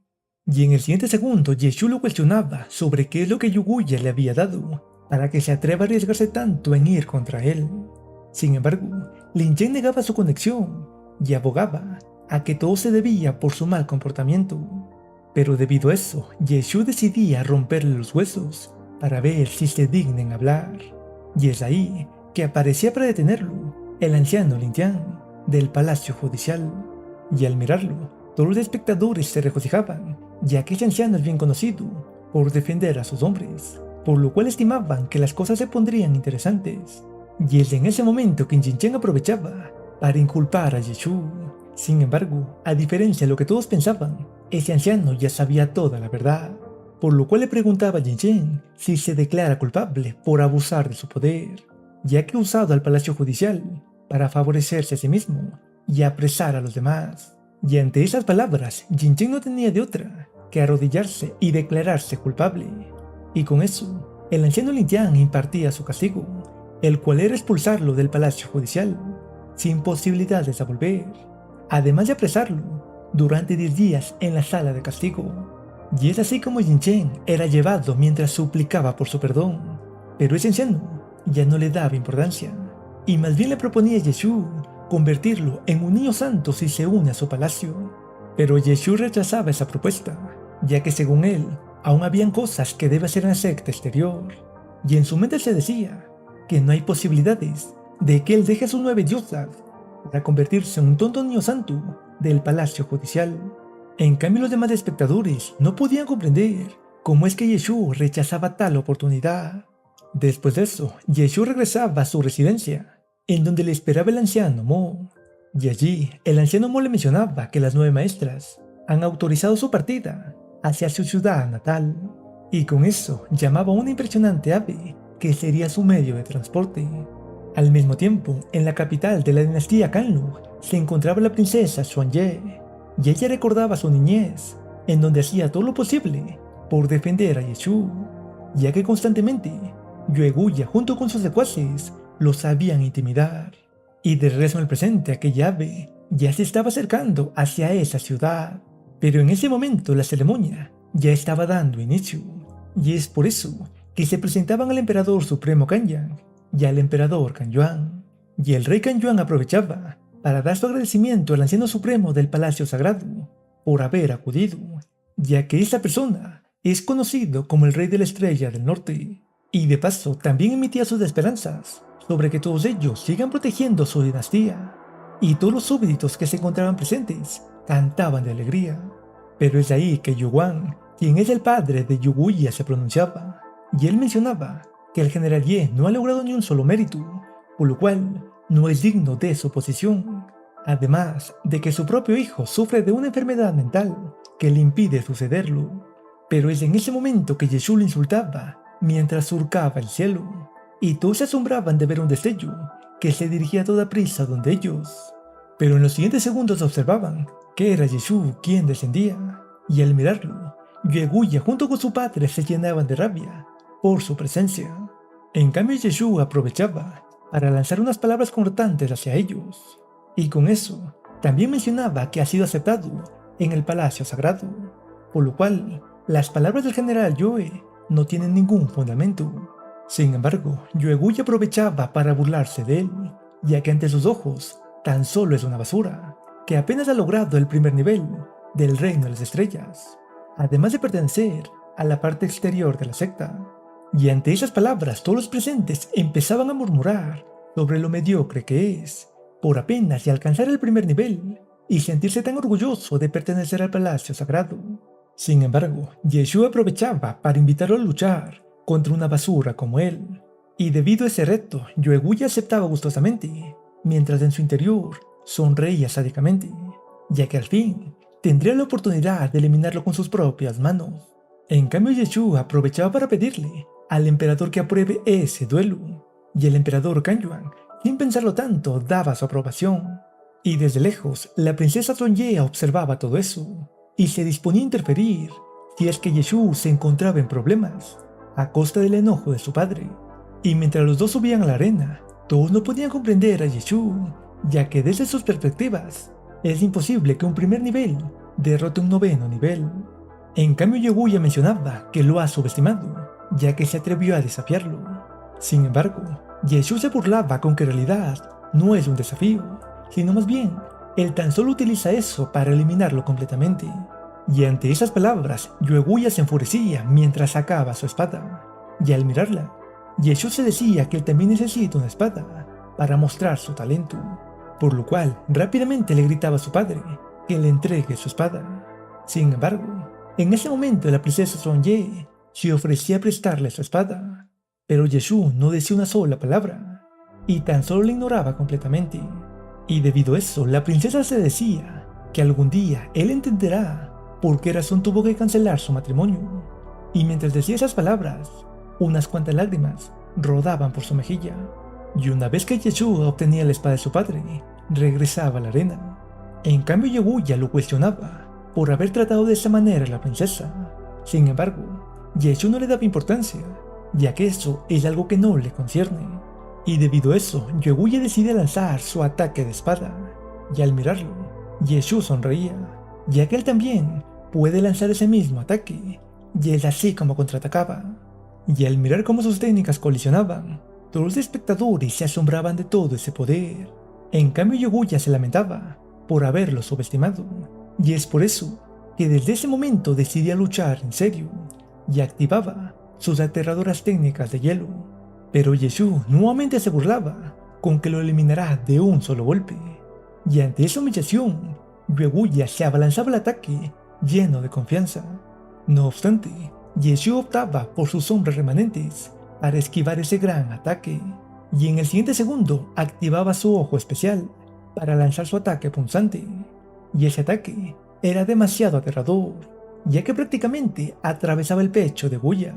y en el siguiente segundo Yeshu lo cuestionaba sobre qué es lo que Yobuya le había dado para que se atreva a arriesgarse tanto en ir contra él. Sin embargo, Lin Chen negaba su conexión y abogaba a que todo se debía por su mal comportamiento. Pero debido a eso, Yeshua decidía romperle los huesos para ver si se digna en hablar. Y es ahí que aparecía para detenerlo el anciano Lintian del palacio judicial. Y al mirarlo, todos los espectadores se regocijaban, ya que ese anciano es bien conocido por defender a sus hombres, por lo cual estimaban que las cosas se pondrían interesantes. Y es en ese momento que Jinchen aprovechaba para inculpar a Yeshua. Sin embargo, a diferencia de lo que todos pensaban, ese anciano ya sabía toda la verdad, por lo cual le preguntaba a Jinchen si se declara culpable por abusar de su poder, ya que ha usado al palacio judicial para favorecerse a sí mismo y apresar a los demás. Y ante esas palabras, Jinchen no tenía de otra que arrodillarse y declararse culpable. Y con eso, el anciano Lintian impartía su castigo, el cual era expulsarlo del palacio judicial, sin posibilidades de volver, además de apresarlo durante 10 días en la sala de castigo. Y es así como Jinchen era llevado mientras suplicaba por su perdón, pero ese anciano ya no le daba importancia, y más bien le proponía a Yeshua convertirlo en un niño santo si se une a su palacio. Pero Yeshua rechazaba esa propuesta, ya que según él, aún habían cosas que debe hacer en la secta exterior, y en su mente se decía que no hay posibilidades de que él deje a sus 9 diosas para convertirse en un tonto niño santo del palacio judicial. En cambio, los demás espectadores no podían comprender cómo es que Yeshua rechazaba tal oportunidad. Después de eso, Yeshua regresaba a su residencia, en donde le esperaba el anciano Mo, y allí el anciano Mo le mencionaba que las 9 maestras han autorizado su partida hacia su ciudad natal, y con eso llamaba a una impresionante ave que sería su medio de transporte. Al mismo tiempo, en la capital de la dinastía Kanlug se encontraba la princesa Xuanye, y ella recordaba su niñez, en donde hacía todo lo posible por defender a Yeshua, ya que constantemente Yueguya junto con sus secuaces lo sabían intimidar. Y de regreso en el presente, aquella ave ya se estaba acercando hacia esa ciudad, pero en ese momento la ceremonia ya estaba dando inicio, y es por eso que se presentaban al emperador supremo Kanyang y al emperador Kanyuan, y el rey Kanyuan aprovechaba para dar su agradecimiento al anciano supremo del palacio sagrado por haber acudido, ya que esa persona es conocido como el rey de la estrella del norte, y de paso también emitía sus esperanzas sobre que todos ellos sigan protegiendo su dinastía, y todos los súbditos que se encontraban presentes cantaban de alegría. Pero es ahí que Yuan, quien es el padre de Yuguya, se pronunciaba, y él mencionaba que el general Ye no ha logrado ni un solo mérito, por lo cual no es digno de su posición, además de que su propio hijo sufre de una enfermedad mental que le impide sucederlo. Pero es en ese momento que Yeshua lo insultaba mientras surcaba el cielo, y todos se asombraban de ver un destello que se dirigía a toda prisa donde ellos. Pero en los siguientes segundos observaban que era Yeshua quien descendía, y al mirarlo, Yueguya junto con su padre se llenaban de rabia por su presencia. En cambio, Yeshua aprovechaba para lanzar unas palabras cortantes hacia ellos, y con eso también mencionaba que ha sido aceptado en el palacio sagrado, por lo cual las palabras del general Yue no tienen ningún fundamento. Sin embargo, Yueguya aprovechaba para burlarse de él, ya que ante sus ojos tan solo es una basura, que apenas ha logrado el primer nivel del reino de las estrellas, además de pertenecer a la parte exterior de la secta. Y ante esas palabras todos los presentes empezaban a murmurar sobre lo mediocre que es, por apenas y alcanzar el primer nivel, y sentirse tan orgulloso de pertenecer al palacio sagrado. Sin embargo, Yeshua aprovechaba para invitarlo a luchar contra una basura como él, y debido a ese reto, Yueguya aceptaba gustosamente, mientras en su interior sonreía sádicamente, ya que al fin tendría la oportunidad de eliminarlo con sus propias manos. En cambio, Yeshua aprovechaba para pedirle al emperador que apruebe ese duelo, y el emperador Kanyuan, sin pensarlo tanto, daba su aprobación. Y desde lejos, la princesa Xuanye observaba todo eso, y se disponía a interferir si es que Yeshua se encontraba en problemas, a costa del enojo de su padre. Y mientras los dos subían a la arena, todos no podían comprender a Yeshua, ya que desde sus perspectivas, es imposible que un primer nivel derrote un 9º nivel. En cambio, Yueguya mencionaba que lo ha subestimado, ya que se atrevió a desafiarlo. Sin embargo, Yeshua se burlaba con que en realidad no es un desafío, sino más bien, él tan solo utiliza eso para eliminarlo completamente. Y ante esas palabras, Yueguya se enfurecía mientras sacaba su espada. Y al mirarla, Yeshua se decía que él también necesita una espada para mostrar su talento, por lo cual rápidamente le gritaba a su padre que le entregue su espada. Sin embargo, en ese momento la princesa Sonye se ofrecía a prestarle su espada, pero Yeshua no decía una sola palabra y tan solo le ignoraba completamente. Y debido a eso, la princesa se decía que algún día él entenderá por qué razón tuvo que cancelar su matrimonio. Y mientras decía esas palabras, unas cuantas lágrimas rodaban por su mejilla. Y una vez que Yeshua obtenía la espada de su padre, regresaba a la arena. En cambio, Yueguya lo cuestionaba por haber tratado de esa manera a la princesa. Sin embargo, Yeshua no le daba importancia, ya que eso es algo que no le concierne. Y debido a eso, Yueguya decide lanzar su ataque de espada. Y al mirarlo, Yeshua sonreía, ya que él también puede lanzar ese mismo ataque, y es así como contraatacaba. Y al mirar cómo sus técnicas colisionaban, todos los espectadores se asombraban de todo ese poder. En cambio, Yueguya se lamentaba por haberlo subestimado, y es por eso que desde ese momento decidía luchar en serio y activaba sus aterradoras técnicas de hielo. Pero Yeshua nuevamente se burlaba con que lo eliminará de un solo golpe, y ante esa humillación, Yueguya se abalanzaba al ataque lleno de confianza. No obstante, Yeshua optaba por sus sombras remanentes para esquivar ese gran ataque, y en el siguiente segundo activaba su ojo especial para lanzar su ataque punzante. Y ese ataque era demasiado aterrador, ya que prácticamente atravesaba el pecho de Guya.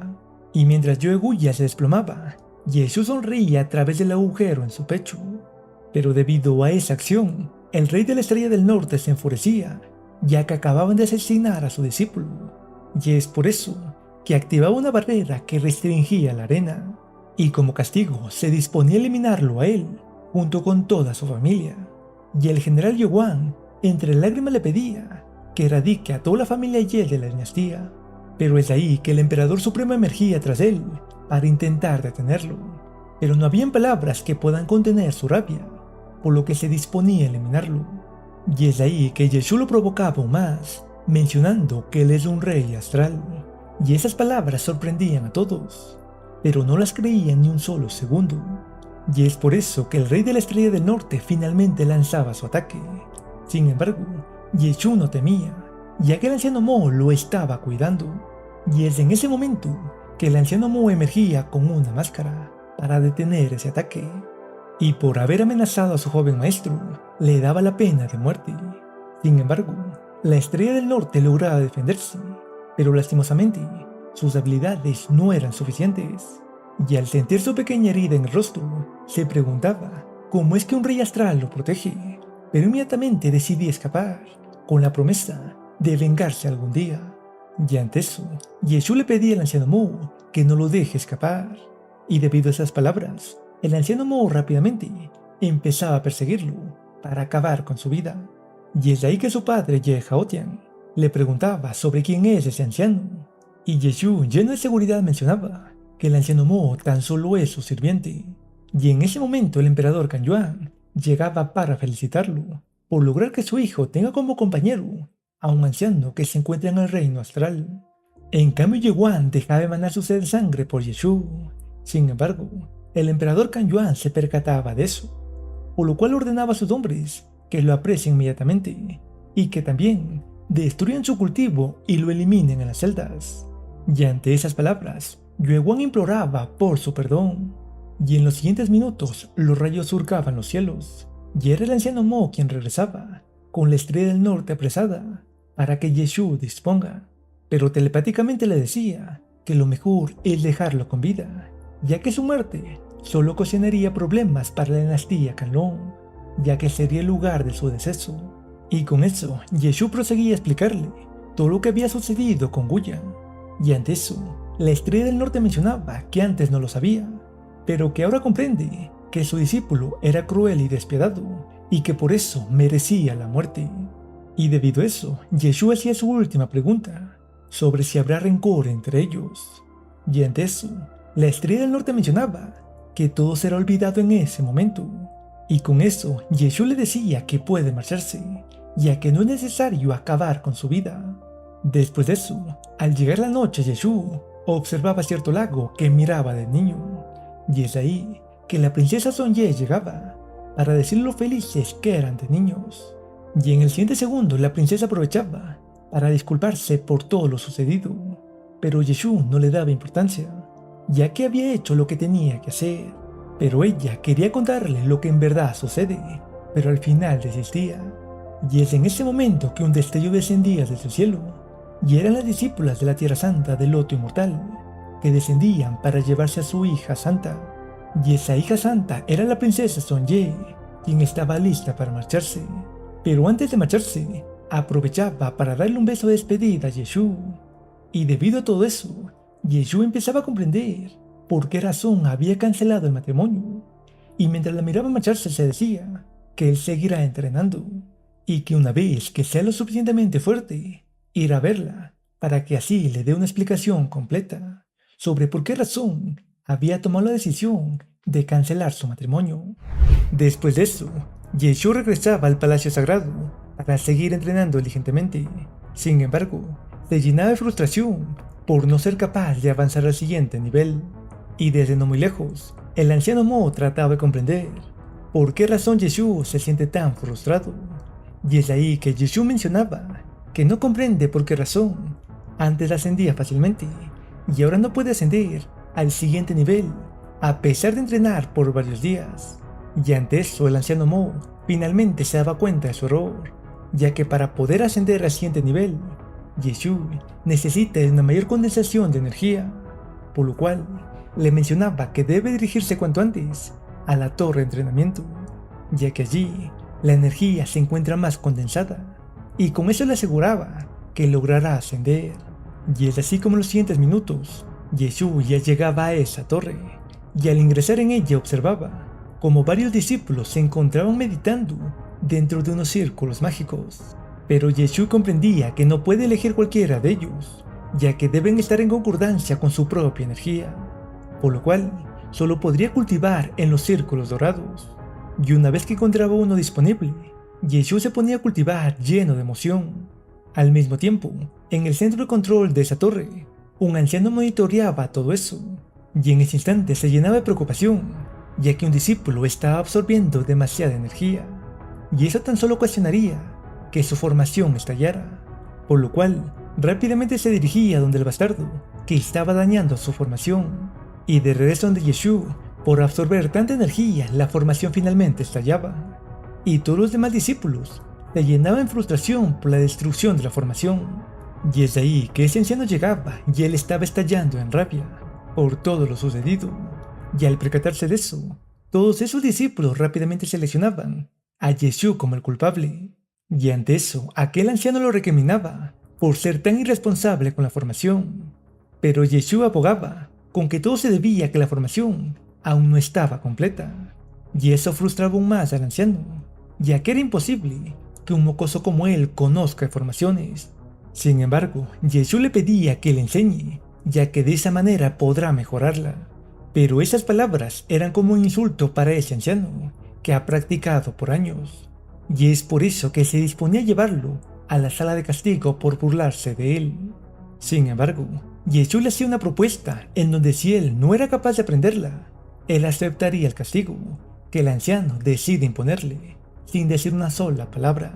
Y mientras Yueguya se desplomaba, Yeshua sonreía a través del agujero en su pecho. Pero debido a esa acción, el rey de la Estrella del Norte se enfurecía, ya que acababan de asesinar a su discípulo. Y es por eso que activaba una barrera que restringía la arena, y como castigo se disponía a eliminarlo a él, junto con toda su familia. Y el general Yuan, entre lágrimas, le pedía que erradique a toda la familia Ye de la dinastía, pero es ahí que el emperador supremo emergía tras él para intentar detenerlo, pero no habían palabras que puedan contener su rabia, por lo que se disponía a eliminarlo. Y es ahí que Yeshua lo provocaba aún más, mencionando que él es un rey astral, y esas palabras sorprendían a todos, pero no las creían ni un solo segundo. Y es por eso que el rey de la Estrella del Norte finalmente lanzaba su ataque. Sin embargo, Yeshua no temía, ya que el anciano Mo lo estaba cuidando, y es en ese momento que el anciano Mo emergía con una máscara para detener ese ataque, y por haber amenazado a su joven maestro, le daba la pena de muerte. Sin embargo, la Estrella del Norte lograba defenderse, pero lastimosamente, sus habilidades no eran suficientes, y al sentir su pequeña herida en el rostro, se preguntaba cómo es que un rey astral lo protege, pero inmediatamente decidía escapar, con la promesa de vengarse algún día. Y ante eso, Yeshua le pedía al anciano Mo que no lo deje escapar, y debido a esas palabras, el anciano Mo rápidamente empezaba a perseguirlo para acabar con su vida. Y es ahí que su padre Ye Haotian le preguntaba sobre quién es ese anciano, y Yeshua, lleno de seguridad, mencionaba que el anciano Mo tan solo es su sirviente. Y en ese momento el emperador Kan Yuan llegaba para felicitarlo por lograr que su hijo tenga como compañero a un anciano que se encuentra en el reino astral. En cambio, Yuan dejaba emanar su sed de sangre por Yeshua. Sin embargo, el emperador Kan Yuan se percataba de eso, por lo cual ordenaba a sus hombres que lo aprecien inmediatamente y que también destruyan su cultivo y lo eliminen en las celdas. Y ante esas palabras, Yuan imploraba por su perdón, y en los siguientes minutos los rayos surcaban los cielos, y era el anciano Mo quien regresaba, con la Estrella del Norte apresada, para que Yeshua disponga, pero telepáticamente le decía que lo mejor es dejarlo con vida, ya que su muerte solo ocasionaría problemas para la dinastía Kanlong, ya que sería el lugar de su deceso. Y con eso, Yeshua proseguía a explicarle todo lo que había sucedido con Guyan, y ante eso, la Estrella del Norte mencionaba que antes no lo sabía, pero que ahora comprende que su discípulo era cruel y despiadado, y que por eso merecía la muerte. Y debido a eso, Yeshua hacía su última pregunta, sobre si habrá rencor entre ellos. Y ante eso, la Estrella del Norte mencionaba que todo será olvidado en ese momento. Y con eso, Yeshua le decía que puede marcharse, ya que no es necesario acabar con su vida. Después de eso, al llegar la noche, Yeshua observaba cierto lago que miraba de niño, y es ahí que la princesa Sonye llegaba para decir lo felices que eran de niños. Y en el siguiente segundo la princesa aprovechaba para disculparse por todo lo sucedido, pero Yeshua no le daba importancia, ya que había hecho lo que tenía que hacer. Pero ella quería contarle lo que en verdad sucede, pero al final desistía. Y es en ese momento que un destello descendía desde el cielo, y eran las discípulas de la Tierra Santa del Loto Inmortal, que descendían para llevarse a su hija santa. Y esa hija santa era la princesa Sonye, quien estaba lista para marcharse. Pero antes de marcharse, aprovechaba para darle un beso de despedida a Yeshua. Y debido a todo eso, Yeshua empezaba a comprender por qué razón había cancelado el matrimonio. Y mientras la miraba marcharse se decía que él seguirá entrenando, y que una vez que sea lo suficientemente fuerte, irá a verla para que así le dé una explicación completa sobre por qué razón había tomado la decisión de cancelar su matrimonio. Después de eso, Yeshua regresaba al palacio sagrado para seguir entrenando diligentemente. Sin embargo, se llenaba de frustración por no ser capaz de avanzar al siguiente nivel. Y desde no muy lejos, el anciano Mo trataba de comprender por qué razón Yeshua se siente tan frustrado. Y es ahí que Yeshua mencionaba que no comprende por qué razón antes ascendía fácilmente y ahora no puede ascender al siguiente nivel a pesar de entrenar por varios días. Y ante eso el anciano Mo finalmente se daba cuenta de su error, ya que para poder ascender al siguiente nivel, Yeshua necesita de una mayor condensación de energía, por lo cual le mencionaba que debe dirigirse cuanto antes a la torre de entrenamiento, ya que allí la energía se encuentra más condensada, y con eso le aseguraba que logrará ascender. Y es así como en los siguientes minutos, Yeshua ya llegaba a esa torre, y al ingresar en ella observaba como varios discípulos se encontraban meditando dentro de unos círculos mágicos. Pero Yeshua comprendía que no puede elegir cualquiera de ellos, ya que deben estar en concordancia con su propia energía, por lo cual solo podría cultivar en los círculos dorados. Y una vez que encontraba uno disponible, Yeshua se ponía a cultivar lleno de emoción. Al mismo tiempo, en el centro de control de esa torre, un anciano monitoreaba todo eso, y en ese instante se llenaba de preocupación, ya que un discípulo estaba absorbiendo demasiada energía, y eso tan solo ocasionaría que su formación estallara, por lo cual rápidamente se dirigía donde el bastardo, que estaba dañando su formación, y de regreso donde Yeshua, por absorber tanta energía, la formación finalmente estallaba, y todos los demás discípulos se llenaban en frustración por la destrucción de la formación. Y es ahí que ese anciano llegaba y él estaba estallando en rabia por todo lo sucedido. Y al percatarse de eso, todos esos discípulos rápidamente seleccionaban a Yeshua como el culpable. Y ante eso, aquel anciano lo recriminaba por ser tan irresponsable con la formación. Pero Yeshua abogaba con que todo se debía a que la formación aún no estaba completa. Y eso frustraba aún más al anciano, ya que era imposible que un mocoso como él conozca formaciones. Sin embargo, Yeshua le pedía que le enseñe, ya que de esa manera podrá mejorarla. Pero esas palabras eran como un insulto para ese anciano, que ha practicado por años. Y es por eso que se disponía a llevarlo a la sala de castigo por burlarse de él. Sin embargo, Yeshua le hacía una propuesta en donde si él no era capaz de aprenderla, él aceptaría el castigo que el anciano decide imponerle, sin decir una sola palabra.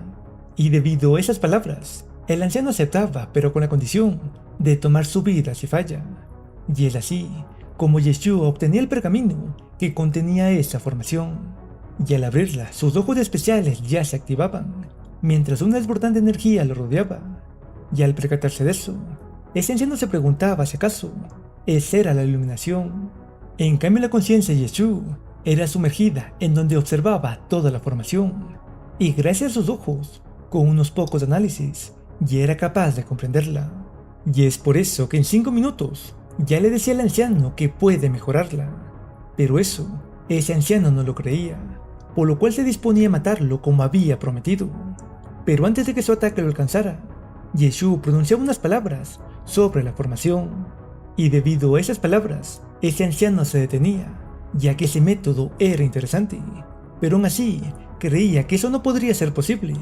Y debido a esas palabras, el anciano aceptaba, pero con la condición de tomar su vida si falla. Y es así como Yeshua obtenía el pergamino que contenía esa formación. Y al abrirla, sus ojos especiales ya se activaban, mientras una desbordante energía lo rodeaba. Y al percatarse de eso, ese anciano se preguntaba si acaso esa era la iluminación. En cambio, la conciencia de Yeshua era sumergida en donde observaba toda la formación, y gracias a sus ojos, con unos pocos análisis, ya era capaz de comprenderla. Y es por eso que en 5 minutos ya le decía al anciano que puede mejorarla. Pero eso, ese anciano no lo creía, por lo cual se disponía a matarlo como había prometido. Pero antes de que su ataque lo alcanzara, Yeshua pronunciaba unas palabras sobre la formación, y debido a esas palabras, ese anciano se detenía, ya que ese método era interesante, pero aún así creía que eso no podría ser posible,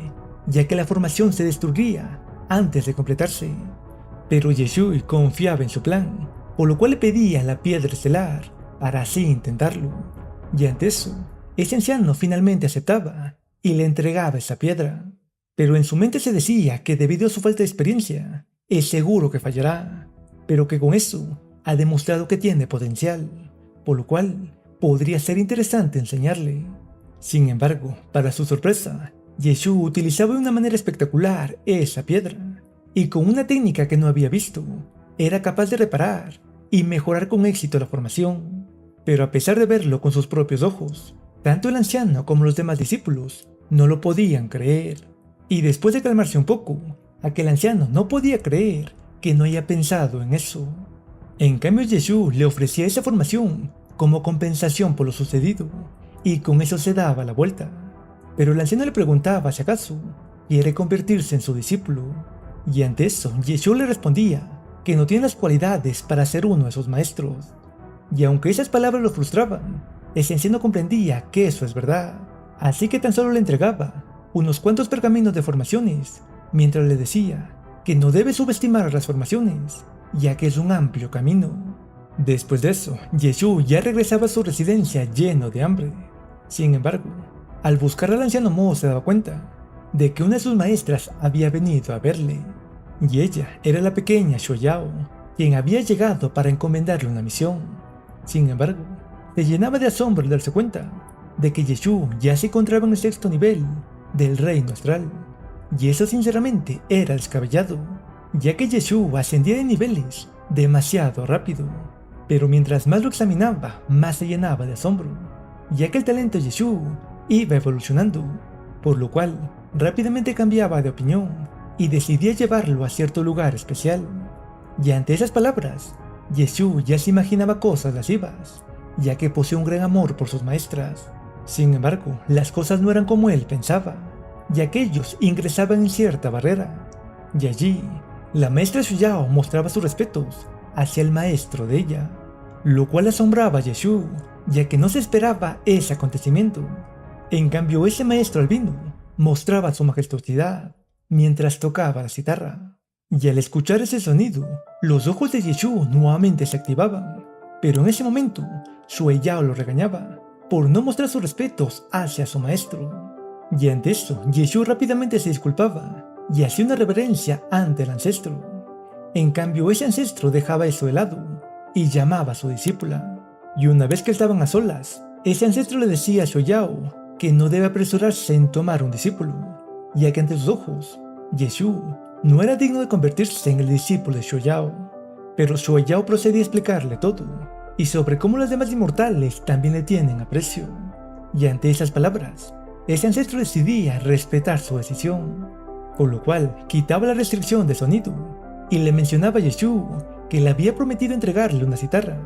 ya que la formación se destruiría antes de completarse. Pero Yeshui confiaba en su plan, por lo cual le pedía la piedra estelar para así intentarlo. Y ante eso, ese anciano finalmente aceptaba y le entregaba esa piedra. Pero en su mente se decía que debido a su falta de experiencia, es seguro que fallará, pero que con eso ha demostrado que tiene potencial, por lo cual podría ser interesante enseñarle. Sin embargo, para su sorpresa, Yeshu utilizaba de una manera espectacular esa piedra, y con una técnica que no había visto, era capaz de reparar y mejorar con éxito la formación. Pero a pesar de verlo con sus propios ojos, tanto el anciano como los demás discípulos no lo podían creer. Y después de calmarse un poco, aquel anciano no podía creer que no haya pensado en eso. En cambio, Yeshu le ofrecía esa formación como compensación por lo sucedido, y con eso se daba la vuelta. Pero el anciano le preguntaba si acaso quiere convertirse en su discípulo, y ante eso Yeshu le respondía que no tiene las cualidades para ser uno de sus maestros. Y aunque esas palabras lo frustraban, ese anciano comprendía que eso es verdad, así que tan solo le entregaba unos cuantos pergaminos de formaciones, mientras le decía que no debe subestimar las formaciones, ya que es un amplio camino. Después de eso, Yeshu ya regresaba a su residencia lleno de hambre. Sin embargo, al buscar al anciano Mo se daba cuenta de que una de sus maestras había venido a verle, y ella era la pequeña Shoyao, quien había llegado para encomendarle una misión. Sin embargo, se llenaba de asombro al darse cuenta de que Yeshu ya se encontraba en el 6º nivel del reino astral, y eso sinceramente era descabellado, ya que Yeshu ascendía de niveles demasiado rápido. Pero mientras más lo examinaba, más se llenaba de asombro, ya que el talento de Yeshu iba evolucionando, por lo cual rápidamente cambiaba de opinión y decidía llevarlo a cierto lugar especial. Y ante esas palabras, Yeshu ya se imaginaba cosas lascivas, ya que posee un gran amor por sus maestras. Sin embargo, las cosas no eran como él pensaba, ya que ellos ingresaban en cierta barrera, y allí, la maestra Shuyao mostraba sus respetos hacia el maestro de ella, lo cual asombraba a Yeshu, ya que no se esperaba ese acontecimiento. En cambio, ese maestro albino mostraba su majestuosidad mientras tocaba la citarra, y al escuchar ese sonido, los ojos de Yeshu nuevamente se activaban, pero en ese momento, Shuyao lo regañaba por no mostrar sus respetos hacia su maestro. Y ante esto, Yeshu rápidamente se disculpaba y hacía una reverencia ante el ancestro. En cambio, ese ancestro dejaba eso de lado y llamaba a su discípula. Y una vez que estaban a solas, ese ancestro le decía a Shuyao que no debe apresurarse en tomar un discípulo, ya que ante sus ojos, Yeshu no era digno de convertirse en el discípulo de Shuyao. Pero Shuyao procedía a explicarle todo, y sobre cómo los demás inmortales también le tienen aprecio. Y ante esas palabras, ese ancestro decidía respetar su decisión, por lo cual quitaba la restricción de sonido y le mencionaba a Yeshu que le había prometido entregarle una citarra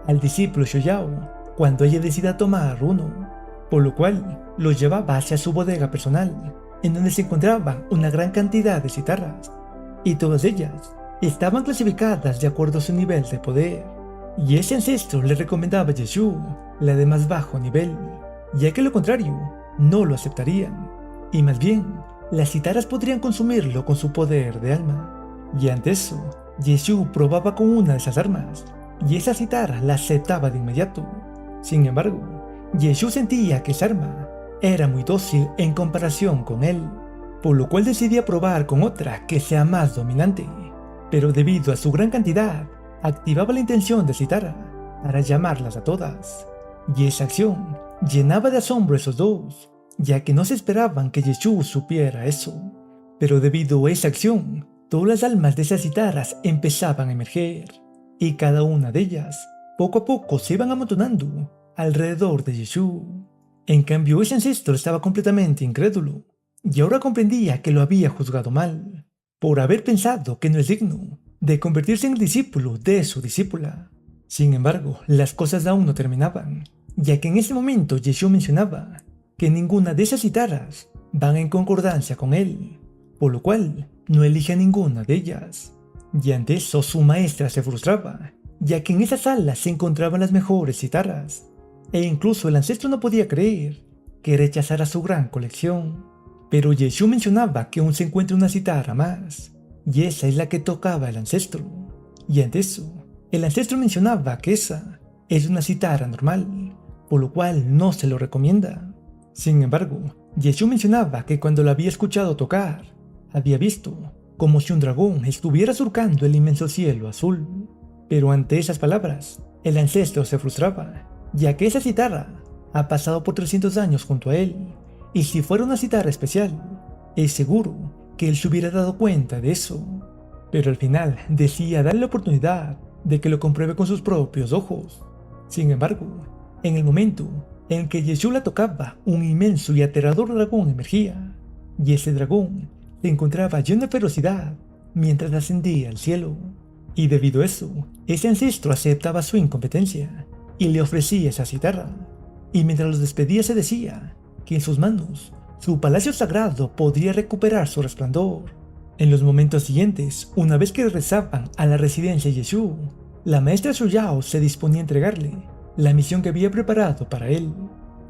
al discípulo Shuyao cuando ella decida tomar uno, por lo cual lo llevaba hacia su bodega personal, en donde se encontraban una gran cantidad de citarras, y todas ellas estaban clasificadas de acuerdo a su nivel de poder. Y ese ancestro le recomendaba a Yeshu la de más bajo nivel, ya que lo contrario no lo aceptarían, y más bien las citarras podrían consumirlo con su poder de alma. Y ante eso, Yeshu probaba con una de esas armas, y esa citarra la aceptaba de inmediato. Sin embargo, Yeshu sentía que esa arma era muy dócil en comparación con él, por lo cual decidía probar con otra que sea más dominante, pero debido a su gran cantidad, activaba la intención de citarra para llamarlas a todas, y esa acción llenaba de asombro a esos dos, ya que no se esperaban que Yeshu supiera eso. Pero debido a esa acción, todas las almas de esas citarras empezaban a emerger, y cada una de ellas, poco a poco se iban amontonando alrededor de Yeshu. En cambio, ese ancestro estaba completamente incrédulo, y ahora comprendía que lo había juzgado mal, por haber pensado que no es digno de convertirse en el discípulo de su discípula. Sin embargo, las cosas aún no terminaban, ya que en ese momento Yeshu mencionaba que ninguna de esas citarras van en concordancia con él, por lo cual no elige a ninguna de ellas. Y ante eso su maestra se frustraba, ya que en esa sala se encontraban las mejores citarras, e incluso el ancestro no podía creer que rechazara su gran colección. Pero Yeshu mencionaba que aún se encuentra una citarra más, y esa es la que tocaba el ancestro. Y ante eso, el ancestro mencionaba que esa es una cítara normal, por lo cual no se lo recomienda. Sin embargo, Yeshua mencionaba que cuando la había escuchado tocar, había visto como si un dragón estuviera surcando el inmenso cielo azul. Pero ante esas palabras, el ancestro se frustraba, ya que esa cítara ha pasado por 300 años junto a él, y si fuera una cítara especial, es seguro que él se hubiera dado cuenta de eso. Pero al final decía darle la oportunidad de que lo compruebe con sus propios ojos. Sin embargo, en el momento en que Yeshua la tocaba, un inmenso y aterrador dragón emergía, y ese dragón se encontraba lleno de ferocidad mientras ascendía al cielo. Y debido a eso, ese ancestro aceptaba su incompetencia y le ofrecía esa cítara. Y mientras los despedía se decía que en sus manos su palacio sagrado podría recuperar su resplandor. En los momentos siguientes, una vez que regresaban a la residencia de Yeshua, la maestra Shuyao se disponía a entregarle la misión que había preparado para él.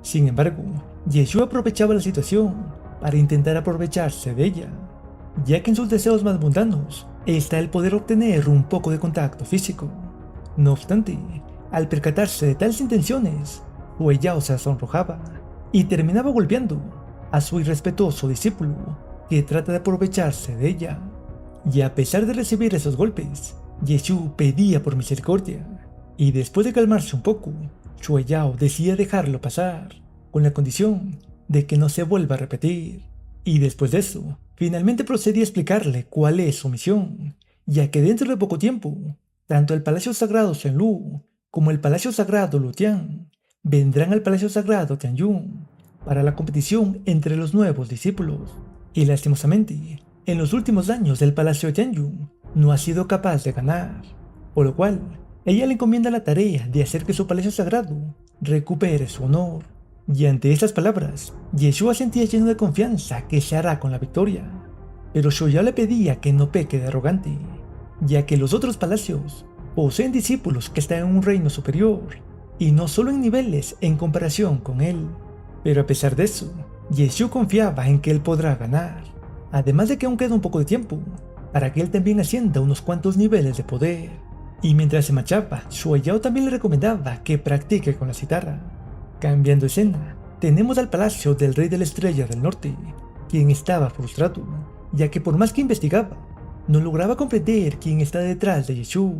Sin embargo, Yeshua aprovechaba la situación para intentar aprovecharse de ella, ya que en sus deseos más mundanos está el poder obtener un poco de contacto físico. No obstante, al percatarse de tales intenciones, Shuyao se sonrojaba y terminaba golpeando a su irrespetuoso discípulo que trata de aprovecharse de ella. Y a pesar de recibir esos golpes, Yeshua pedía por misericordia, y después de calmarse un poco, Shuyao decía dejarlo pasar, con la condición de que no se vuelva a repetir. Y después de eso, finalmente procedía a explicarle cuál es su misión, ya que dentro de poco tiempo, tanto el Palacio Sagrado Shenlu como el Palacio Sagrado Lutian vendrán al Palacio Sagrado Tianyun para la competición entre los nuevos discípulos. Y lastimosamente, en los últimos años el Palacio Tianyun no ha sido capaz de ganar, por lo cual ella le encomienda la tarea de hacer que su Palacio Sagrado recupere su honor. Y ante estas palabras, Yeshua sentía lleno de confianza que se hará con la victoria. Pero Shuyao le pedía que no peque de arrogante, ya que los otros palacios poseen discípulos que están en un reino superior, y no solo en niveles en comparación con él. Pero a pesar de eso, Yeshua confiaba en que él podrá ganar, además de que aún queda un poco de tiempo para que él también ascienda unos cuantos niveles de poder. Y mientras se marchaba, Shuyao también le recomendaba que practique con la cítara. Cambiando escena, tenemos al palacio del rey de la Estrella del Norte, quien estaba frustrado, ya que por más que investigaba, no lograba comprender quién está detrás de Yeshua.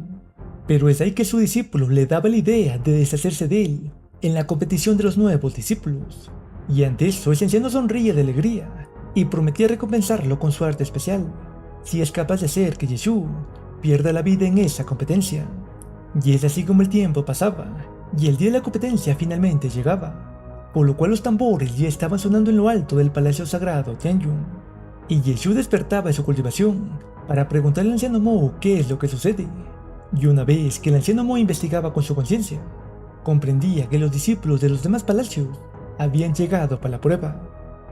Pero es ahí que su discípulo le daba la idea de deshacerse de él en la competición de los nuevos discípulos. Y ante eso, ese anciano sonríe de alegría y prometía recompensarlo con su arte especial, si es capaz de hacer que Yeshua pierda la vida en esa competencia. Y es así como el tiempo pasaba, y el día de la competencia finalmente llegaba, por lo cual los tambores ya estaban sonando en lo alto del Palacio Sagrado Tianyun, y Yeshua despertaba de su cultivación para preguntarle al anciano Mo qué es lo que sucede. Y una vez que el anciano Mo investigaba con su conciencia, comprendía que los discípulos de los demás palacios habían llegado para la prueba.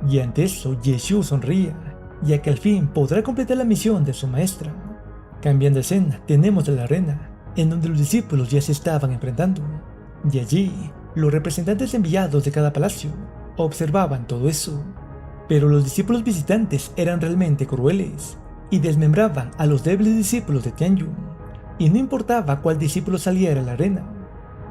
Y ante eso, Yeshua sonría, ya que al fin podrá completar la misión de su maestra. Cambiando escena, tenemos a la arena, en donde los discípulos ya se estaban enfrentando. Y allí, los representantes enviados de cada palacio observaban todo eso. Pero los discípulos visitantes eran realmente crueles y desmembraban a los débiles discípulos de Tianyun. Y no importaba cuál discípulo saliera a la arena,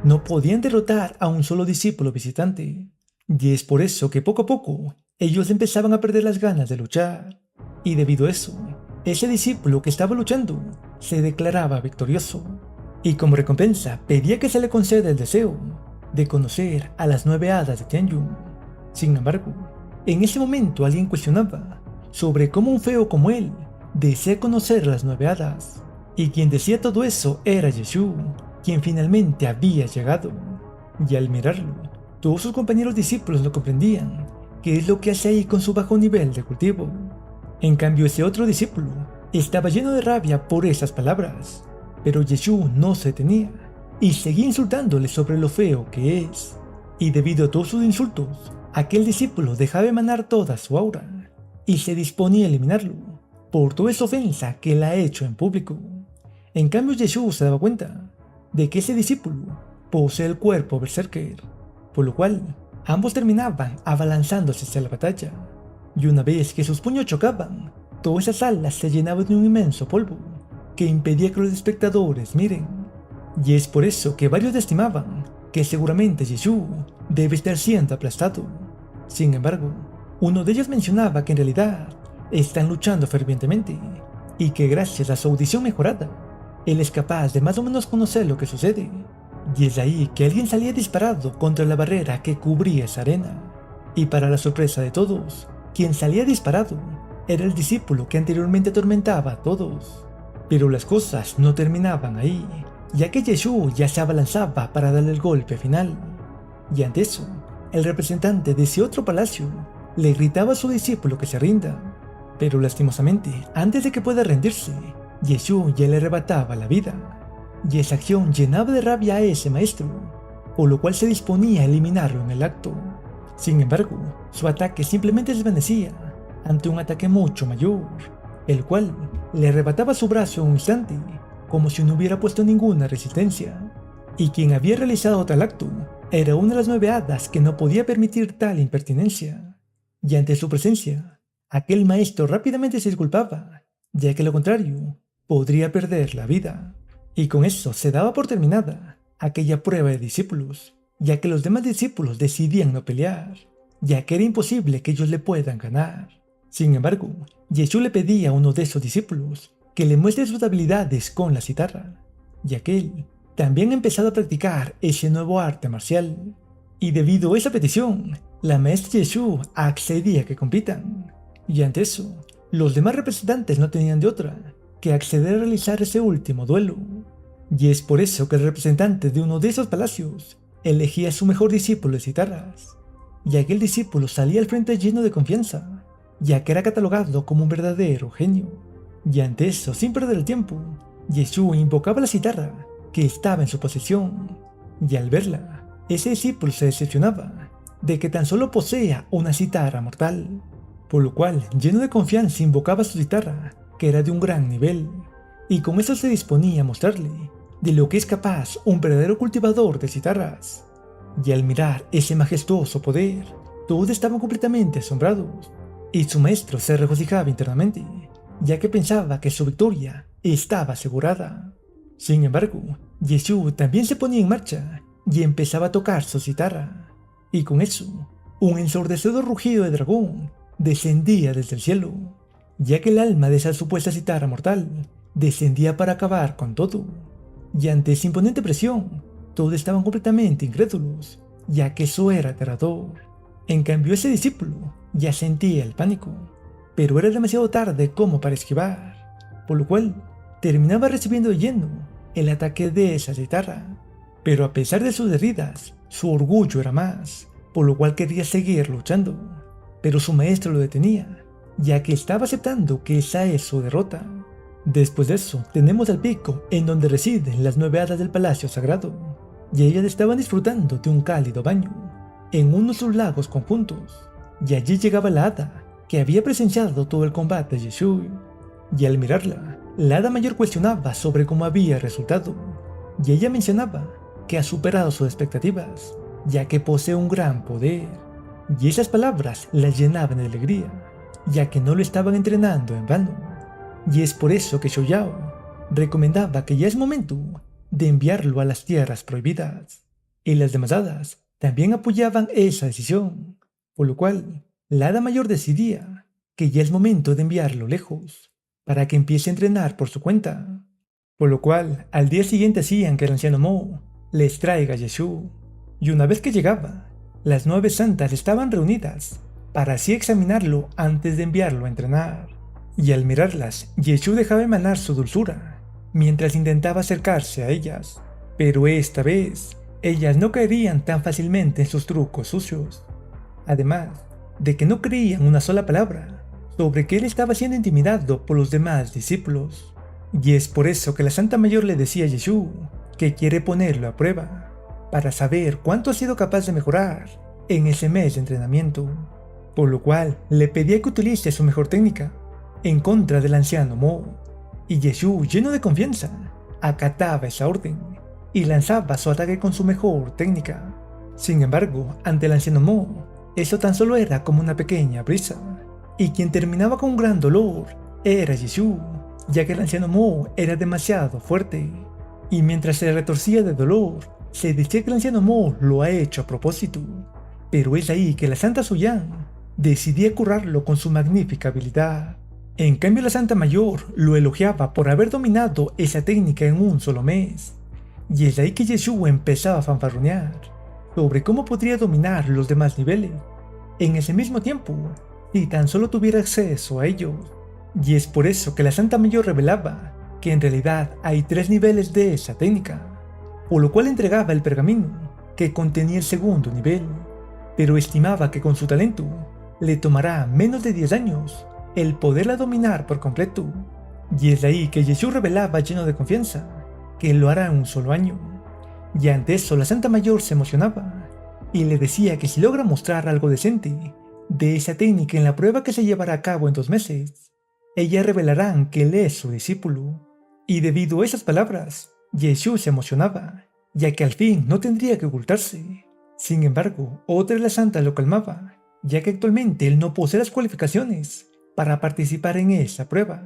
no podían derrotar a un solo discípulo visitante. Y es por eso que poco a poco ellos empezaban a perder las ganas de luchar. Y debido a eso, ese discípulo que estaba luchando se declaraba victorioso. Y como recompensa pedía que se le conceda el deseo de conocer a las 9 hadas de Tianyun. Sin embargo, en ese momento alguien cuestionaba sobre cómo un feo como él desea conocer a las 9 hadas. Y quien decía todo eso era Yeshua, quien finalmente había llegado. Y al mirarlo, todos sus compañeros discípulos no comprendían qué es lo que hace ahí con su bajo nivel de cultivo. En cambio, ese otro discípulo estaba lleno de rabia por esas palabras, pero Yeshua no se detenía y seguía insultándole sobre lo feo que es. Y debido a todos sus insultos, aquel discípulo dejaba emanar toda su aura y se disponía a eliminarlo por toda esa ofensa que él ha hecho en público. En cambio, Yeshua se daba cuenta de que ese discípulo posee el cuerpo berserker, por lo cual ambos terminaban abalanzándose hacia la batalla. Y una vez que sus puños chocaban, toda esa sala se llenaba de un inmenso polvo que impedía que los espectadores miren. Y es por eso que varios estimaban que seguramente Yeshua debe estar siendo aplastado. Sin embargo, uno de ellos mencionaba que en realidad están luchando fervientemente y que gracias a su audición mejorada, él es capaz de más o menos conocer lo que sucede. Y es ahí que alguien salía disparado contra la barrera que cubría esa arena. Y para la sorpresa de todos, quien salía disparado era el discípulo que anteriormente atormentaba a todos. Pero las cosas no terminaban ahí, ya que Yeshua ya se abalanzaba para darle el golpe final. Y ante eso, el representante de ese otro palacio le gritaba a su discípulo que se rinda. Pero lastimosamente, antes de que pueda rendirse, Yeshua ya le arrebataba la vida. Y esa acción llenaba de rabia a ese maestro, por lo cual se disponía a eliminarlo en el acto. Sin embargo, su ataque simplemente desvanecía ante un ataque mucho mayor, el cual le arrebataba su brazo en un instante, como si no hubiera puesto ninguna resistencia. Y quien había realizado tal acto era una de las 9 hadas que no podía permitir tal impertinencia. Y ante su presencia, aquel maestro rápidamente se disculpaba, ya que lo contrario podría perder la vida. Y con eso se daba por terminada aquella prueba de discípulos, ya que los demás discípulos decidían no pelear, ya que era imposible que ellos le puedan ganar. Sin embargo, Yeshua le pedía a uno de esos discípulos que le muestre sus habilidades con la citarra, ya que él también ha empezado a practicar ese nuevo arte marcial. Y debido a esa petición, la maestra Yeshua accedía a que compitan. Y ante eso, los demás representantes no tenían de otra que acceder a realizar ese último duelo. Y es por eso que el representante de uno de esos palacios elegía a su mejor discípulo de citarras, y aquel discípulo salía al frente lleno de confianza, ya que era catalogado como un verdadero genio. Y ante eso, sin perder el tiempo, Yeshua invocaba la citarra que estaba en su posesión, y al verla, ese discípulo se decepcionaba de que tan solo posea una citarra mortal, por lo cual, lleno de confianza, invocaba su citarra, que era de un gran nivel, y con eso se disponía a mostrarle de lo que es capaz un verdadero cultivador de citarras. Y al mirar ese majestuoso poder, todos estaban completamente asombrados, y su maestro se regocijaba internamente, ya que pensaba que su victoria estaba asegurada. Sin embargo, Yeshua también se ponía en marcha y empezaba a tocar su citarra, y con eso, un ensordecedor rugido de dragón descendía desde el cielo, ya que el alma de esa supuesta citarra mortal descendía para acabar con todo. Y ante esa imponente presión, todos estaban completamente incrédulos, ya que eso era aterrador. En cambio, ese discípulo ya sentía el pánico, pero era demasiado tarde como para esquivar, por lo cual terminaba recibiendo de lleno el ataque de esa citarra. Pero a pesar de sus heridas, su orgullo era más, por lo cual quería seguir luchando, pero su maestro lo detenía, ya que estaba aceptando que esa es su derrota. Después de eso, tenemos al pico en donde residen las 9 hadas del Palacio Sagrado, y ellas estaban disfrutando de un cálido baño en uno de sus lagos conjuntos, y allí llegaba la hada que había presenciado todo el combate de Yeshua, y al mirarla, la hada mayor cuestionaba sobre cómo había resultado, y ella mencionaba que ha superado sus expectativas, ya que posee un gran poder, y esas palabras la llenaban de alegría, ya que no lo estaban entrenando en vano. Y es por eso que Shoyao recomendaba que ya es momento de enviarlo a las tierras prohibidas, y las demás hadas también apoyaban esa decisión, por lo cual la hada mayor decidía que ya es momento de enviarlo lejos, para que empiece a entrenar por su cuenta, por lo cual al día siguiente hacían que el anciano Mo les traiga a Yeshua, y una vez que llegaba, las 9 santas estaban reunidas para así examinarlo antes de enviarlo a entrenar. Y al mirarlas, Yeshua dejaba emanar su dulzura, mientras intentaba acercarse a ellas, pero esta vez, ellas no caerían tan fácilmente en sus trucos sucios, además de que no creían una sola palabra sobre que él estaba siendo intimidado por los demás discípulos. Y es por eso que la Santa Mayor le decía a Yeshua que quiere ponerlo a prueba, para saber cuánto ha sido capaz de mejorar en ese mes de entrenamiento, por lo cual le pedía que utilice su mejor técnica en contra del anciano Mo, y Yeshua, lleno de confianza, acataba esa orden y lanzaba su ataque con su mejor técnica. Sin embargo, ante el anciano Mo, eso tan solo era como una pequeña brisa, y quien terminaba con un gran dolor era Yeshua, ya que el anciano Mo era demasiado fuerte, y mientras se retorcía de dolor, se decía que el anciano Mo lo ha hecho a propósito. Pero es ahí que la Santa Suyan decidía curarlo con su magnífica habilidad. En cambio, la Santa Mayor lo elogiaba por haber dominado esa técnica en un solo mes. Y es ahí que Yeshua empezaba a fanfarronear sobre cómo podría dominar los demás niveles en ese mismo tiempo, si tan solo tuviera acceso a ellos. Y es por eso que la Santa Mayor revelaba que en realidad hay 3 niveles de esa técnica, por lo cual entregaba el pergamino que contenía el segundo nivel, pero estimaba que con su talento le tomará menos de 10 años el poderla dominar por completo. Y es ahí que Yeshua revelaba lleno de confianza que lo hará en un solo año. Y ante eso la Santa Mayor se emocionaba y le decía que si logra mostrar algo decente de esa técnica en la prueba que se llevará a cabo en 2 meses, ellas revelarán que él es su discípulo. Y debido a esas palabras, Yeshua se emocionaba, ya que al fin no tendría que ocultarse. Sin embargo, otra de las santas lo calmaba, ya que actualmente él no posee las cualificaciones para participar en esa prueba,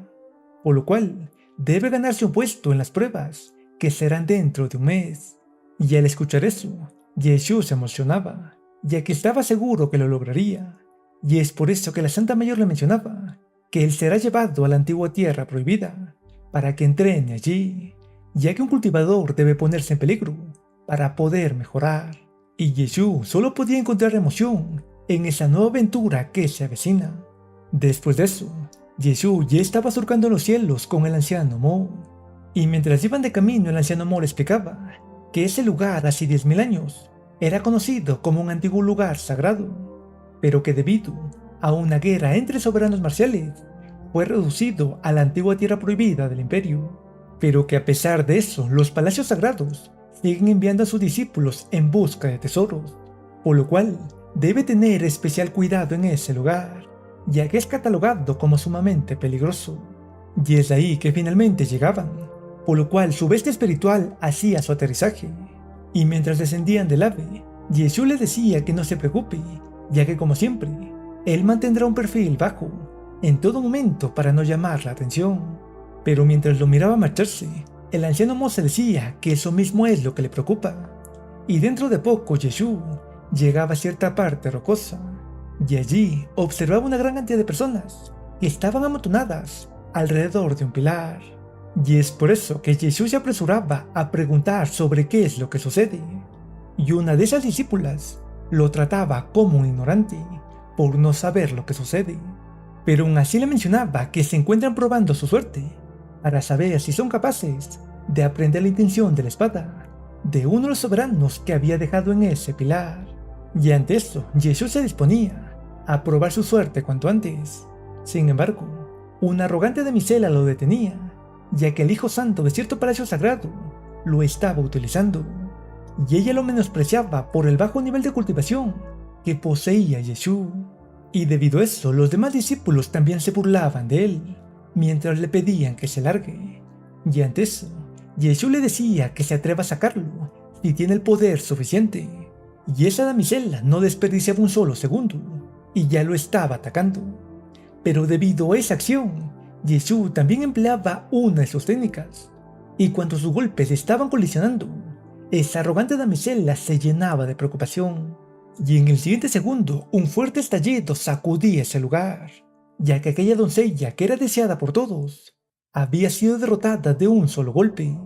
por lo cual debe ganarse un puesto en las pruebas que serán dentro de un mes. Y al escuchar eso, Yeshua se emocionaba, ya que estaba seguro que lo lograría, y es por eso que la Santa Mayor le mencionaba que él será llevado a la antigua tierra prohibida para que entrene allí, ya que un cultivador debe ponerse en peligro para poder mejorar. Y Yeshua solo podía encontrar emoción en esa nueva aventura que se avecina. Después de eso, Yeshua ya estaba surcando los cielos con el anciano Mo, y mientras iban de camino el anciano Mo le explicaba que ese lugar hace 10.000 años era conocido como un antiguo lugar sagrado, pero que debido a una guerra entre soberanos marciales fue reducido a la antigua tierra prohibida del imperio, pero que a pesar de eso los palacios sagrados siguen enviando a sus discípulos en busca de tesoros, por lo cual debe tener especial cuidado en ese lugar, ya que es catalogado como sumamente peligroso. Y es ahí que finalmente llegaban, por lo cual su bestia espiritual hacía su aterrizaje, y mientras descendían del ave, Yeshua le decía que no se preocupe, ya que como siempre, él mantendrá un perfil bajo en todo momento para no llamar la atención. Pero mientras lo miraba marcharse, el anciano Mo se decía que eso mismo es lo que le preocupa, y dentro de poco Yeshua llegaba a cierta parte rocosa, y allí observaba una gran cantidad de personas que estaban amontonadas alrededor de un pilar. Y es por eso que Yeshua se apresuraba a preguntar sobre qué es lo que sucede, y una de esas discípulas lo trataba como un ignorante por no saber lo que sucede, pero aún así le mencionaba que se encuentran probando su suerte para saber si son capaces de aprender la intención de la espada de uno de los soberanos que había dejado en ese pilar. Y ante esto, Yeshua se disponía a probar su suerte cuanto antes. Sin embargo, una arrogante damisela lo detenía, ya que el Hijo Santo de cierto palacio sagrado lo estaba utilizando, y ella lo menospreciaba por el bajo nivel de cultivación que poseía Yeshua. Y debido a eso, los demás discípulos también se burlaban de él, mientras le pedían que se largue. Y ante eso, Yeshua le decía que se atreva a sacarlo si tiene el poder suficiente. Y esa damisela no desperdiciaba un solo segundo, y ya lo estaba atacando. Pero debido a esa acción, Yeshua también empleaba una de sus técnicas, y cuando sus golpes estaban colisionando, esa arrogante damisela se llenaba de preocupación, y en el siguiente segundo un fuerte estallido sacudía ese lugar, ya que aquella doncella que era deseada por todos había sido derrotada de un solo golpe,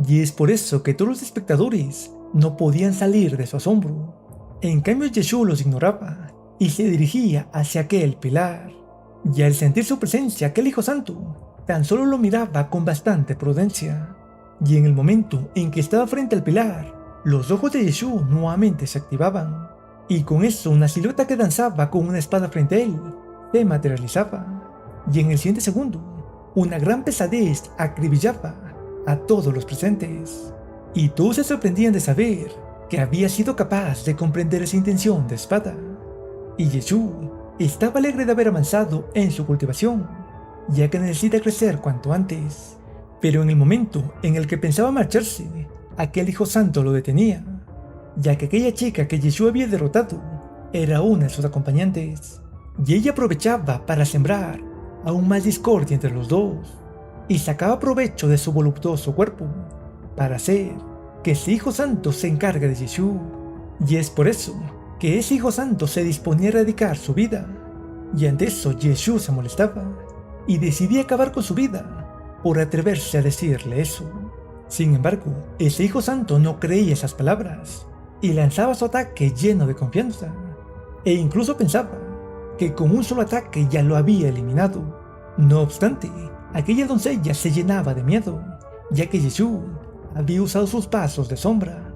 y es por eso que todos los espectadores no podían salir de su asombro. En cambio Yeshua los ignoraba y se dirigía hacia aquel pilar, y al sentir su presencia aquel Hijo Santo tan solo lo miraba con bastante prudencia, y en el momento en que estaba frente al pilar, los ojos de Yeshua nuevamente se activaban, y con eso una silueta que danzaba con una espada frente a él se materializaba, y en el siguiente segundo una gran pesadez acribillaba a todos los presentes, y todos se sorprendían de saber que había sido capaz de comprender esa intención de espada. Y Yeshua estaba alegre de haber avanzado en su cultivación, ya que necesita crecer cuanto antes. Pero en el momento en el que pensaba marcharse, aquel Hijo Santo lo detenía, ya que aquella chica que Yeshua había derrotado era una de sus acompañantes, y ella aprovechaba para sembrar aún más discordia entre los dos y sacaba provecho de su voluptuoso cuerpo para hacer que ese Hijo Santo se encargue de Yeshua. Y es por eso que ese Hijo Santo se disponía a erradicar su vida. Y ante eso Yeshua se molestaba y decidía acabar con su vida por atreverse a decirle eso. Sin embargo, ese Hijo Santo no creía esas palabras y lanzaba su ataque lleno de confianza, e incluso pensaba que con un solo ataque ya lo había eliminado. No obstante, aquella doncella se llenaba de miedo, ya que Yeshua había usado sus pasos de sombra,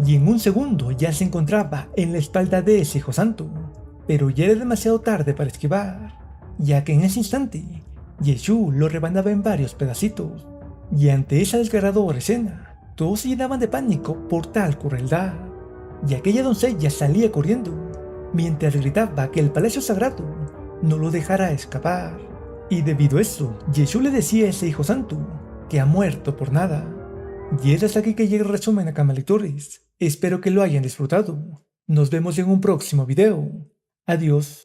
y en un segundo ya se encontraba en la espalda de ese Hijo Santo, pero ya era demasiado tarde para esquivar, ya que en ese instante Yeshua lo rebanaba en varios pedacitos, y ante esa desgarradora escena, todos se llenaban de pánico por tal crueldad, y aquella doncella salía corriendo, mientras gritaba que el palacio sagrado no lo dejará escapar. Y debido a eso, Yeshua le decía a ese Hijo Santo que ha muerto por nada. Y es hasta aquí que llega el resumen a Cama Lectores. Espero que lo hayan disfrutado. Nos vemos en un próximo video. Adiós.